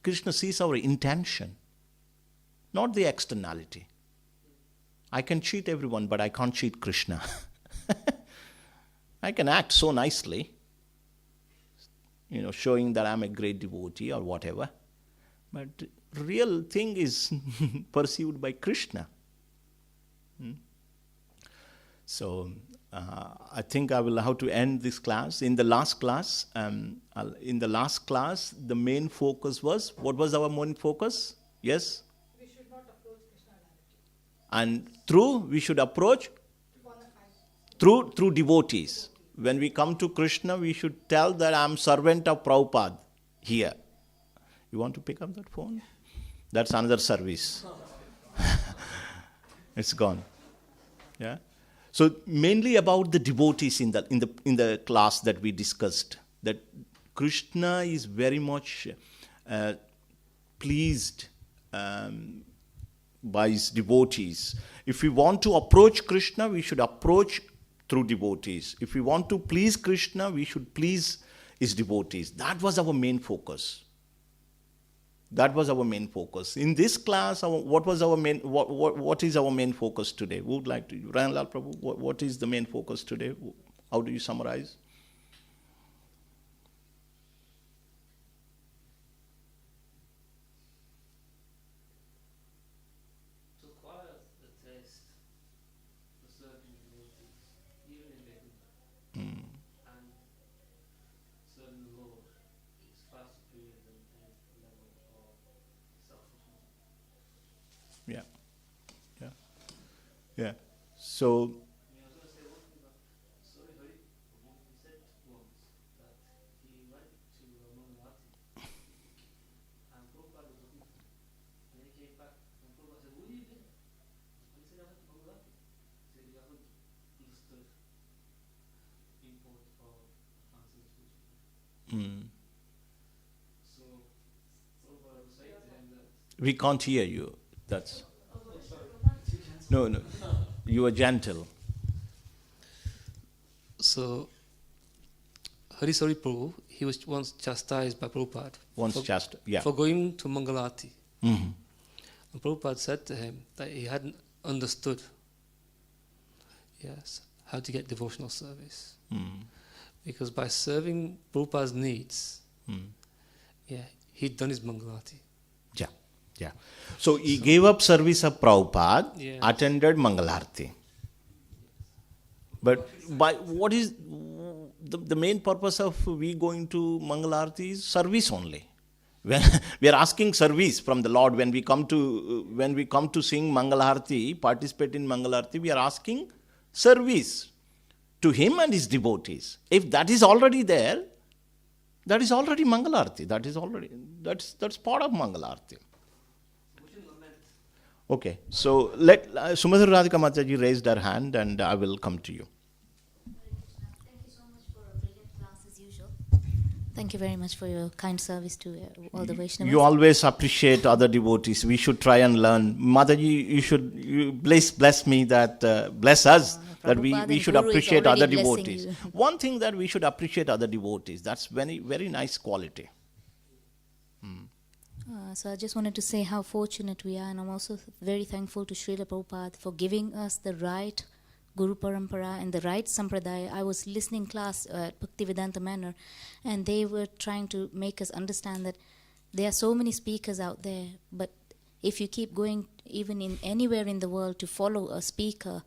Krishna sees our intention, not the externality. I can cheat everyone, but I can't cheat Krishna. I can act so nicely, showing that I'm a great devotee or whatever. But real thing is perceived by Krishna. So I think I will have to end this class. In the last class, the main focus was, what was our main focus? Yes?
We should not approach Krishna directly.
And through, we should approach Through devotees. When we come to Krishna, we should tell that I am servant of Prabhupada here. You want to pick up that phone? That's another service. It's gone. Yeah. So mainly about the devotees in the class that we discussed, that Krishna is very much pleased by his devotees. If we want to approach Krishna, we should approach through devotees. If we want to please Krishna, we should please his devotees. That was our main focus. That was our main focus. In this class, what is our main focus today? Who would like to? Ranlal Prabhu, what is the main focus today? How do you summarize?
To acquire the taste for serving devotees, even in Vaikuntha, and serving the Lord is far superior than any level of selfishness.
Yeah. So,
I was going to say one thing about Sorry Hari. He said once that he went to Mangalati and Prabhupada was looking for him. And then he came back and Prabhupada said, "Where have you been?" And he said, "I went to Mangalati." He said, "You haven't understood the import of advancing spiritually." So Prabhupada was saying to him that
we can't hear you. That's... No. You are gentle.
So, Harisari Prabhu, he was once chastised by Prabhupada for going to Mangalati.
Mm-hmm.
And Prabhupada said to him that he hadn't understood, how to get devotional service. Because by serving Prabhupada's needs, he'd done his Mangalati.
Yeah. So he gave up service of Prabhupada, attended Mangalarti. But what is the main purpose of we going to Mangalarti is service only. When we are asking service from the Lord, when we come to sing Mangalarti, participate in Mangalarti, we are asking service to him and his devotees. If that is already there, that is already Mangalarti. That's part of Mangalarti. Okay, so let Sumadhur Radhika Mataji raised her hand and I will come to you.
Thank you so much for a brilliant class as usual. Thank you very much for your kind service to all the Vaishnavas.
You always appreciate other devotees. We should try and learn. Mataji, you bless me that, bless us, that we should appreciate other devotees. One thing that we should appreciate other devotees, that's very, very nice quality.
So I just wanted to say how fortunate we are, and I'm also very thankful to Srila Prabhupada for giving us the right Guru Parampara and the right Sampradaya. I was listening class at Bhaktivedanta Manor, and they were trying to make us understand that there are so many speakers out there, but if you keep going even in anywhere in the world to follow a speaker,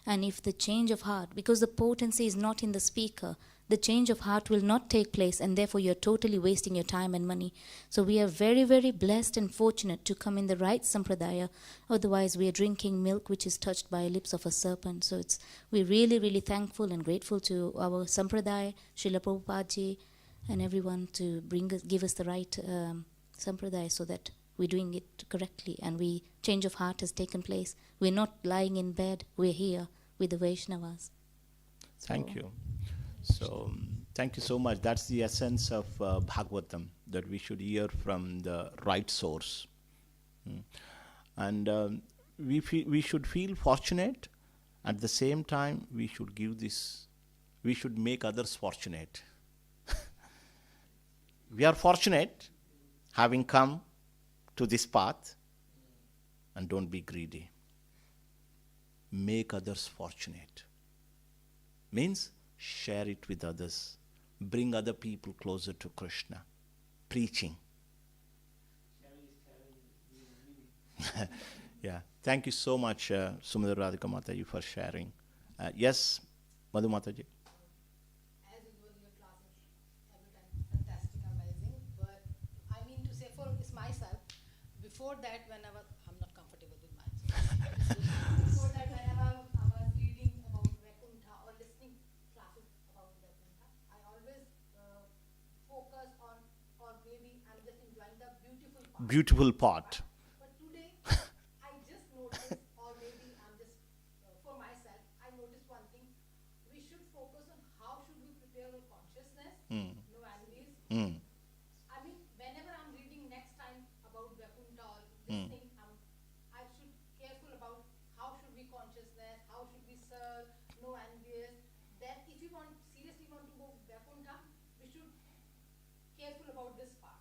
and if the change of heart, because the potency is not in the speaker, the change of heart will not take place, and therefore you're totally wasting your time and money. So we are very, very blessed and fortunate to come in the right sampradaya. Otherwise, we are drinking milk which is touched by lips of a serpent. So we're really, really thankful and grateful to our sampradaya, Srila Prabhupada ji, and everyone to give us the right sampradaya so that we're doing it correctly and change of heart has taken place. We're not lying in bed. We're here with the Vaishnavas.
Thank you. So, thank you so much. That's the essence of Bhagavatam, that we should hear from the right source. And we should feel fortunate. At the same time, we should make others fortunate. We are fortunate having come to this path, and don't be greedy. Make others fortunate. Means share it with others. Bring other people closer to Krishna. Preaching. Yeah. Thank you so much, Sumadhur Radhika Mataji, for sharing. Yes, Madhu Mataji.
As usual, your class is every time fantastic, amazing. But I mean to say for myself, before that, I'm not comfortable with myself. Before that, whenever I was reading about Vaikuntha or listening
beautiful part.
But today, I just noticed, or maybe I'm just, for myself, I noticed one thing. We should focus on how should we prepare our consciousness, no enemies. I mean, whenever I'm reading next time about Vaikuntha or this thing, I should careful about how should we consciousness, how should we serve, no envious. Then if we seriously want to go Vaikuntha, we should careful about this part.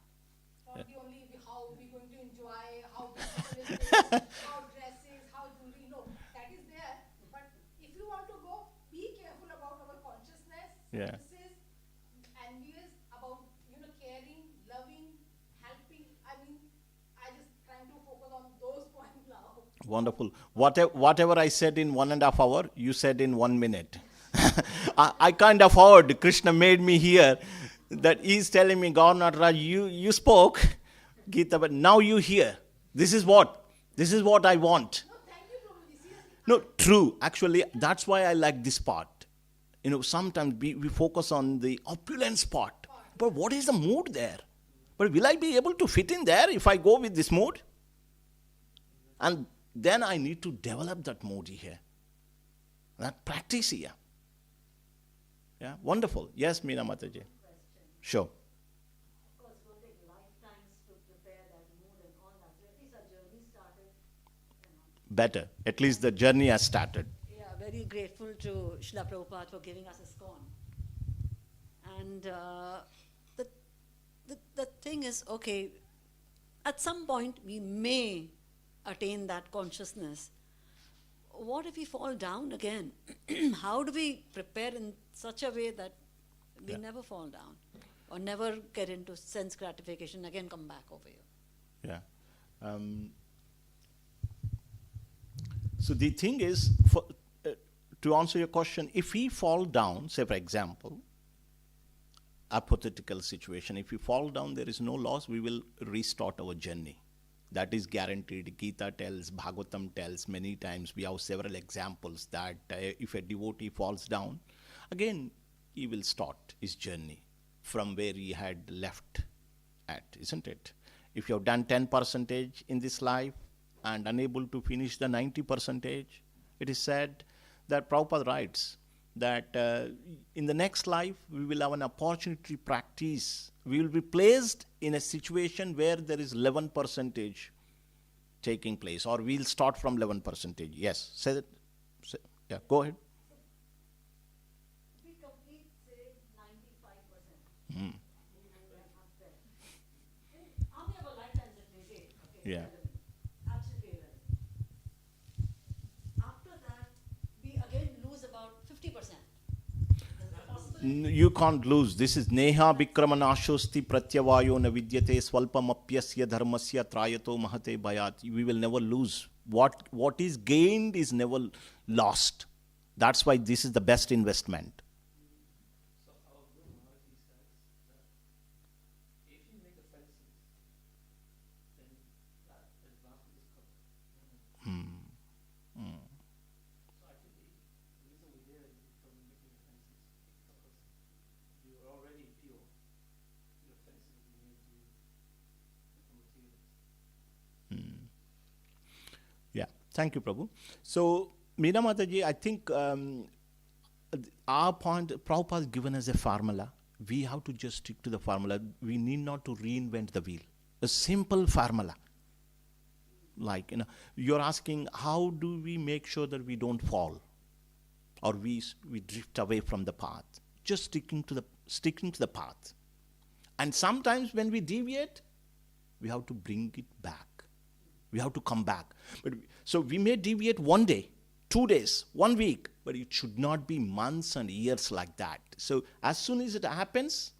Not the only how we going to enjoy, how beautiful is this, how dresses, how jewelry. No, that is there. But if you want to go, be careful about our consciousness.
Yeah.
Services, envious about caring, loving, helping. I mean, I just trying to focus on those points now.
Wonderful. Whatever I said in 1.5 hours, you said in 1 minute. I can't afford. Krishna made me hear that he's telling me, Gaura Nataraj, you spoke, Gita, but now you hear. This is what I want.
No, thank you, Prabhuji. Seriously.
No, true. Actually, that's why I like this part. Sometimes we focus on the opulence part. But what is the mood there? But will I be able to fit in there if I go with this mood? And then I need to develop that mood here. That practice here. Yeah, wonderful. Yes, Meena Mataji. Sure.
Of course, it will take lifetimes to prepare that mood and all that. So at least our journey started.
Better. At least the journey has started.
Yeah, very grateful to Srila Prabhupada for giving us ISKCON. And the thing is, okay, at some point we may attain that consciousness. What if we fall down again? How do we prepare in such a way that we never fall down or never get into sense gratification, again come back over here?
Yeah. So the thing is, to answer your question, if we fall down, say for example, hypothetical situation, if we fall down, there is no loss, we will restart our journey. That is guaranteed. Gita tells, Bhagavatam tells many times. We have several examples that if a devotee falls down, again, he will start his journey from where he had left at, isn't it? If you have done 10% in this life and unable to finish the 90%, it is said that Prabhupada writes that in the next life, we will have an opportunity to practice. We will be placed in a situation where there is 11% taking place, or we'll start from 11%. Yes, say that. Yeah, go ahead.
We complete, say, 95%. How many of our lifetimes it may take? Okay,
Yeah.
absolutely irrelevant. After that, we again lose about 50%.
You can't lose. This is Neha Vikramanashosti Pratyavayo na vidyate swalpamapyasya dharmasya trayato mahate bhayat. We will never lose. What is gained is never lost. That's why this is the best investment.
So our Guru Arati says that if you make offenses, then that advancement is covered. So actually, the reason we're here is because we're making offenses, because you are already pure. Your offenses will make you become materialist.
Yeah, thank you, Prabhu. So, Meena Mataji, I think our point, Prabhupada has given us a formula. We have to just stick to the formula. We need not to reinvent the wheel. A simple formula. Like, you're asking, how do we make sure that we don't fall? Or we drift away from the path? Just sticking to the path. And sometimes when we deviate, we have to bring it back. We have to come back. So we may deviate 1 day, 2 days, 1 week, but it should not be months and years like that. So as soon as it happens,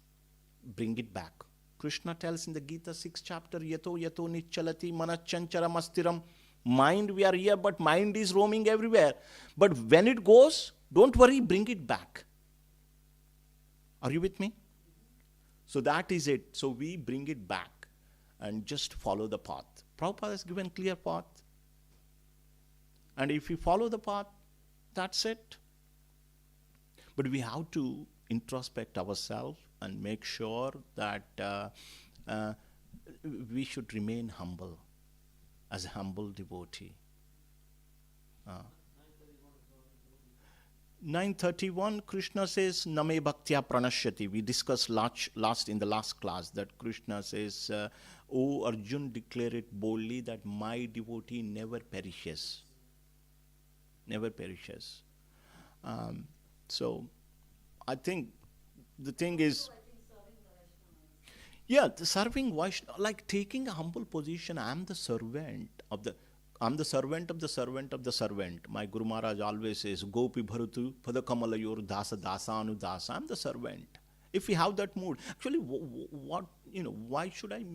bring it back. Krishna tells in the Gita 6th chapter, Yato yato nicchalati manachancharam astiram. Mind, we are here, but mind is roaming everywhere. But when it goes, don't worry, bring it back. Are you with me? So that is it. So we bring it back and just follow the path. Prabhupada has given clear path. And if we follow the path, that's it. But we have to introspect ourselves and make sure that we should remain humble, as a humble devotee. 931, Krishna says, Name Bhaktya Pranashyati. We discussed in the last class that Krishna says, O Arjun, declare it boldly that my devotee never perishes. Never perishes. So, I think the thing is, the serving Vaishnava, like taking a humble position. I'm the servant of the servant of the servant of the servant. My Guru Maharaj always says, Gopi Bharutu Padakamalayur Dasa Dasa Anu Dasa. I'm the servant. If we have that mood, actually, why should I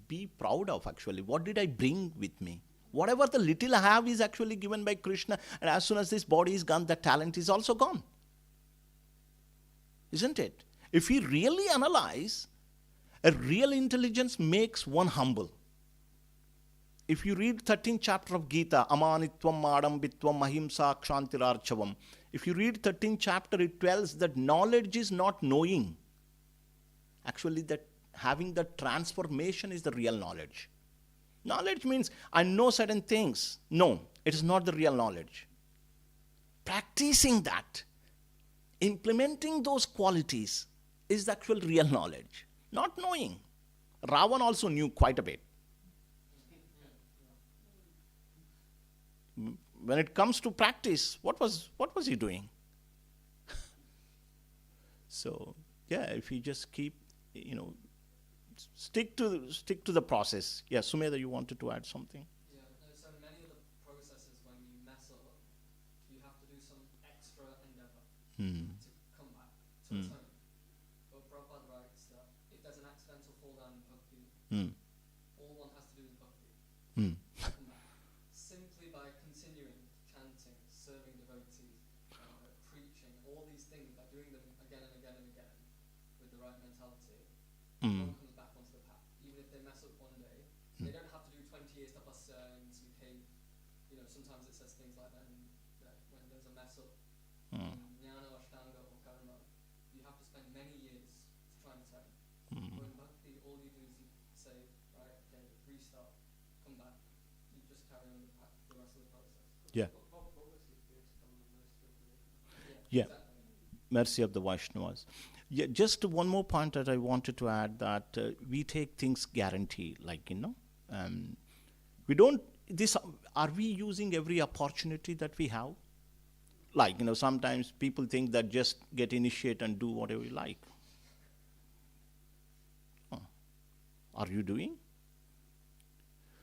be proud of actually? What did I bring with me? Whatever the little I have is actually given by Krishna, and as soon as this body is gone, the talent is also gone. Isn't it? If we really analyze, a real intelligence makes one humble. If you read 13th chapter of Gita, Amanitvam Madambitvam Ahimsa Kshantirarchavam, if you read 13th chapter, it tells that knowledge is not knowing. Actually, that having the transformation is the real knowledge. Knowledge means I know certain things. No, it is not the real knowledge. Practicing that, implementing those qualities is the actual real knowledge. Not knowing. Ravan also knew quite a bit. When it comes to practice, what was he doing? So, if you just keep, stick to the process. Yeah, Sumedha, you wanted to add something?
Yeah, so many of the processes, when you mess up, you have to do some extra endeavor to come back, to return. But Prabhupada writes that if there's an accidental fall down in bhakti, all one has to do is bhakti. Come back. Simply by continuing, chanting, serving devotees, preaching, all these things, by doing them again and again and again with the right mentality, one comes back onto the path. Even if they mess up one day, they don't have to do 20 years tapasya and some cave. Sometimes it says things like that, when there's a mess up in jnana, ashtanga or karma, you have to spend many years to try and return. But in bhakti, all you do is you say, right, okay, restart, come back. You just carry on the rest of the process.
Yeah.
Exactly.
Mercy of the Vaishnavas. Yeah, just one more point that I wanted to add, that we take things guaranteed, we don't, are we using every opportunity that we have? Sometimes people think that just get initiated and do whatever you like. Are you doing?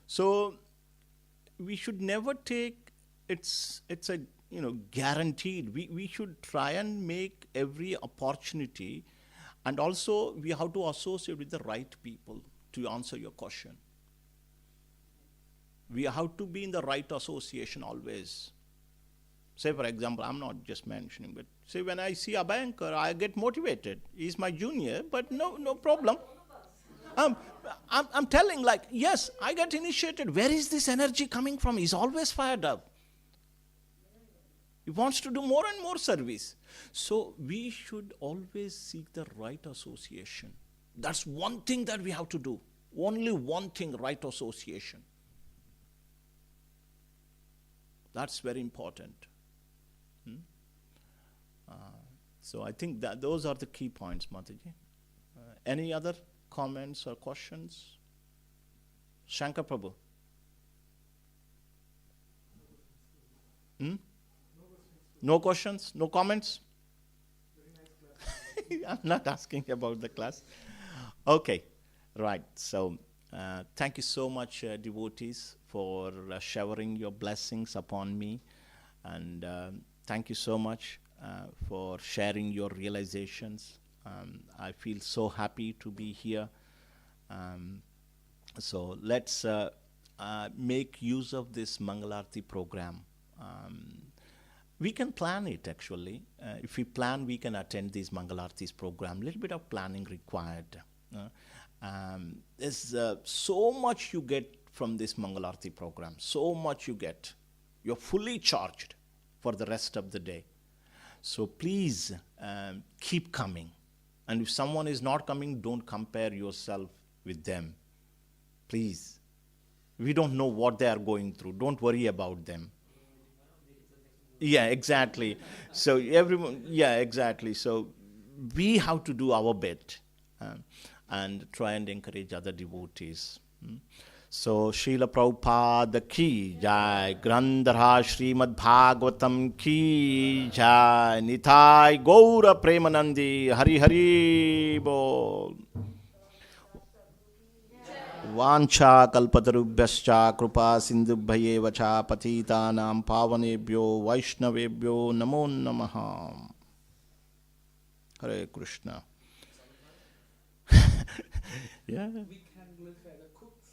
So, we should never take, it's a, guaranteed. We should try and make every opportunity, and also we have to associate with the right people to answer your question. We have to be in the right association always. Say, for example, I'm not just mentioning, but say when I see a banker, I get motivated. He's my junior, but no problem. I'm telling, yes, I get initiated. Where is this energy coming from? He's always fired up. He wants to do more and more service. So we should always seek the right association. That's one thing that we have to do. Only one thing, right association. That's very important. So I think that those are the key points, Mataji. Any other comments or questions? Shankar Prabhu. No questions? No comments? I'm not asking about the class. Okay, right. So thank you so much, devotees, for showering your blessings upon me. And thank you so much for sharing your realizations. I feel so happy to be here. So let's make use of this Mangalarti program. We can plan it actually. If we plan, we can attend these Mangalartis program. A little bit of planning required. There's so much you get from this Mangalarti program. So much you get. You're fully charged for the rest of the day. So please keep coming. And if someone is not coming, don't compare yourself with them. Please. We don't know what they are going through. Don't worry about them. Yeah, exactly. So everyone, yeah, exactly. So we have to do our bit and try and encourage other devotees. So Srila Prabhupada ki jai, Grandhara Srimad Bhagavatam ki jai, Nitai Gaura Premanandi, Hari Hari Bol. Vancha kalpatarubhyascha kripa sindhubhayeva cha patitanam pavanebhyo vaishnavebhyo namo namaha. Hare Krishna. Yeah.
We can glorify the cooks.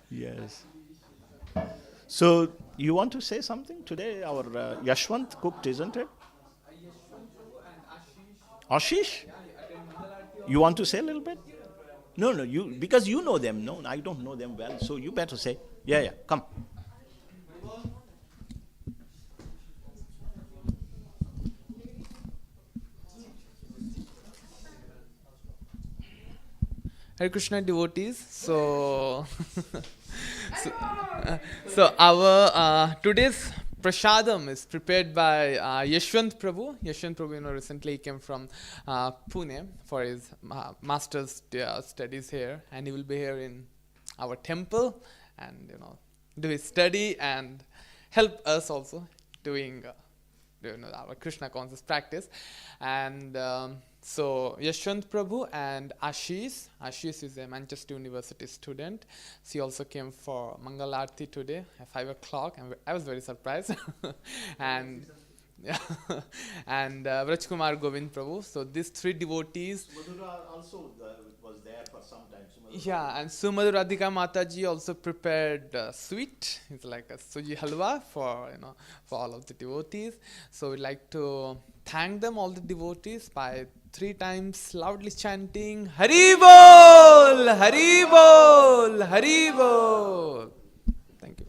Yes. So you want to say something today? Our Yashwant cooked, isn't it?
Yashwant Prabhu and Ashish.
Ashish? You want to say a little bit? No, you, because you know them. No, I don't know them well, so you better say. Yeah, come.
Hare Krishna devotees. So our today's prasadam is prepared by Yashwant Prabhu. Yashwant Prabhu, recently came from Pune for his master's studies here, and he will be here in our temple and do his study and help us also doing our Krishna conscious practice. And so Yashwant Prabhu and Ashish is a Manchester University student. She also came for Mangala Arati today at 5 o'clock, and I was very surprised. and Vraj Kumar Govind Prabhu. So these three devotees.
Madhura also was there for some time.
Yeah, and Sumadhu Radhika Mataji also prepared sweet. It's like a suji halwa for all of the devotees. So we'd like to thank them, all the devotees, by 3 times loudly chanting Hari Bol, Hari Bol, Hari Bol. Thank you.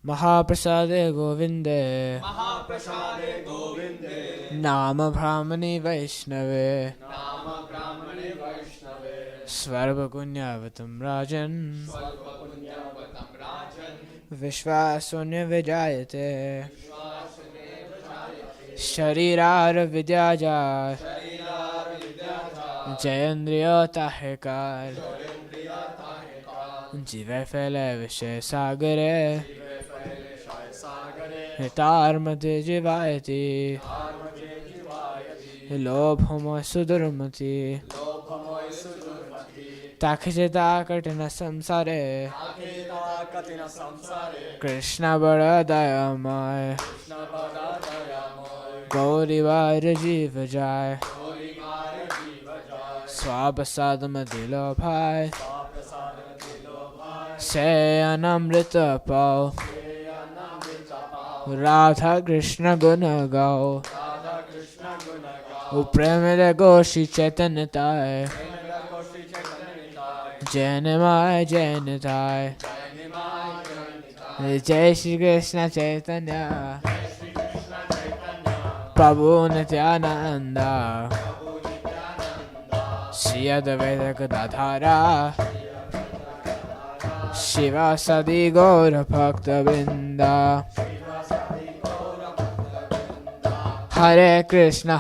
Mahaprasade Govinde,
Mahaprasade Govinde,
Nama Brahmani Vaishnave,
Nama Brahmane Vaishnave,
Svarvakunyavatam Rajan,
Svarvakunyavatam Rajan,
Vishwasunya Vijayate, Sharirar Vidyaja, Jayendriya Tahekar, Jive Fele Vishe Sagare, Hitarmati Jivayati, Lobhomo Sudurmati, Takshita Katina Samsare, Krishna Baradayamai, Gaurivar Jiva Jai, Swabhasadam Dilabhai, Say Anamrita Pao, Radha Krishna Guna Gao, Upremida Goshi Chaitanatai, Janamai Janitai, Jai Shri Krishna Chaitanya, Prabhu Nityananda, Shri Advaita Gadadhara, Shiva Sadi Gaura Bhakta Binda, Hare Krishna,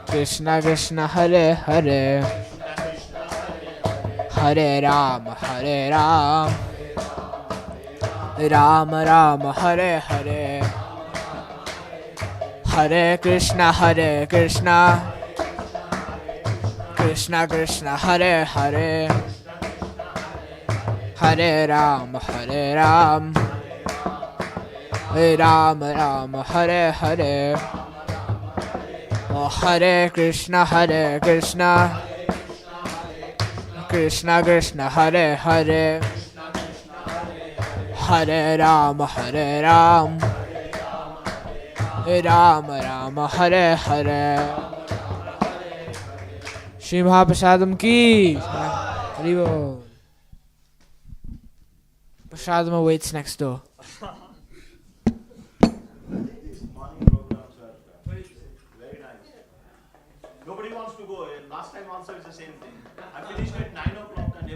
Krishna Krishna, Hare Hare, Hare Rama, Rama Rama, Hare Hare, Hare Krishna, Krishna Krishna, Hare Hare, Hare Rama, Rama Rama, Hare Hare, oh Hare Krishna, Krishna Krishna, Hare Hare, Hare Rama, Rama Rama, Hare Hare. Shri Mahaprasadam ki Hari Bol. Prasadam awaits next door.
Morning programs are very Nobody wants to go. Last time also it's the same thing. I finished at 9 o'clock and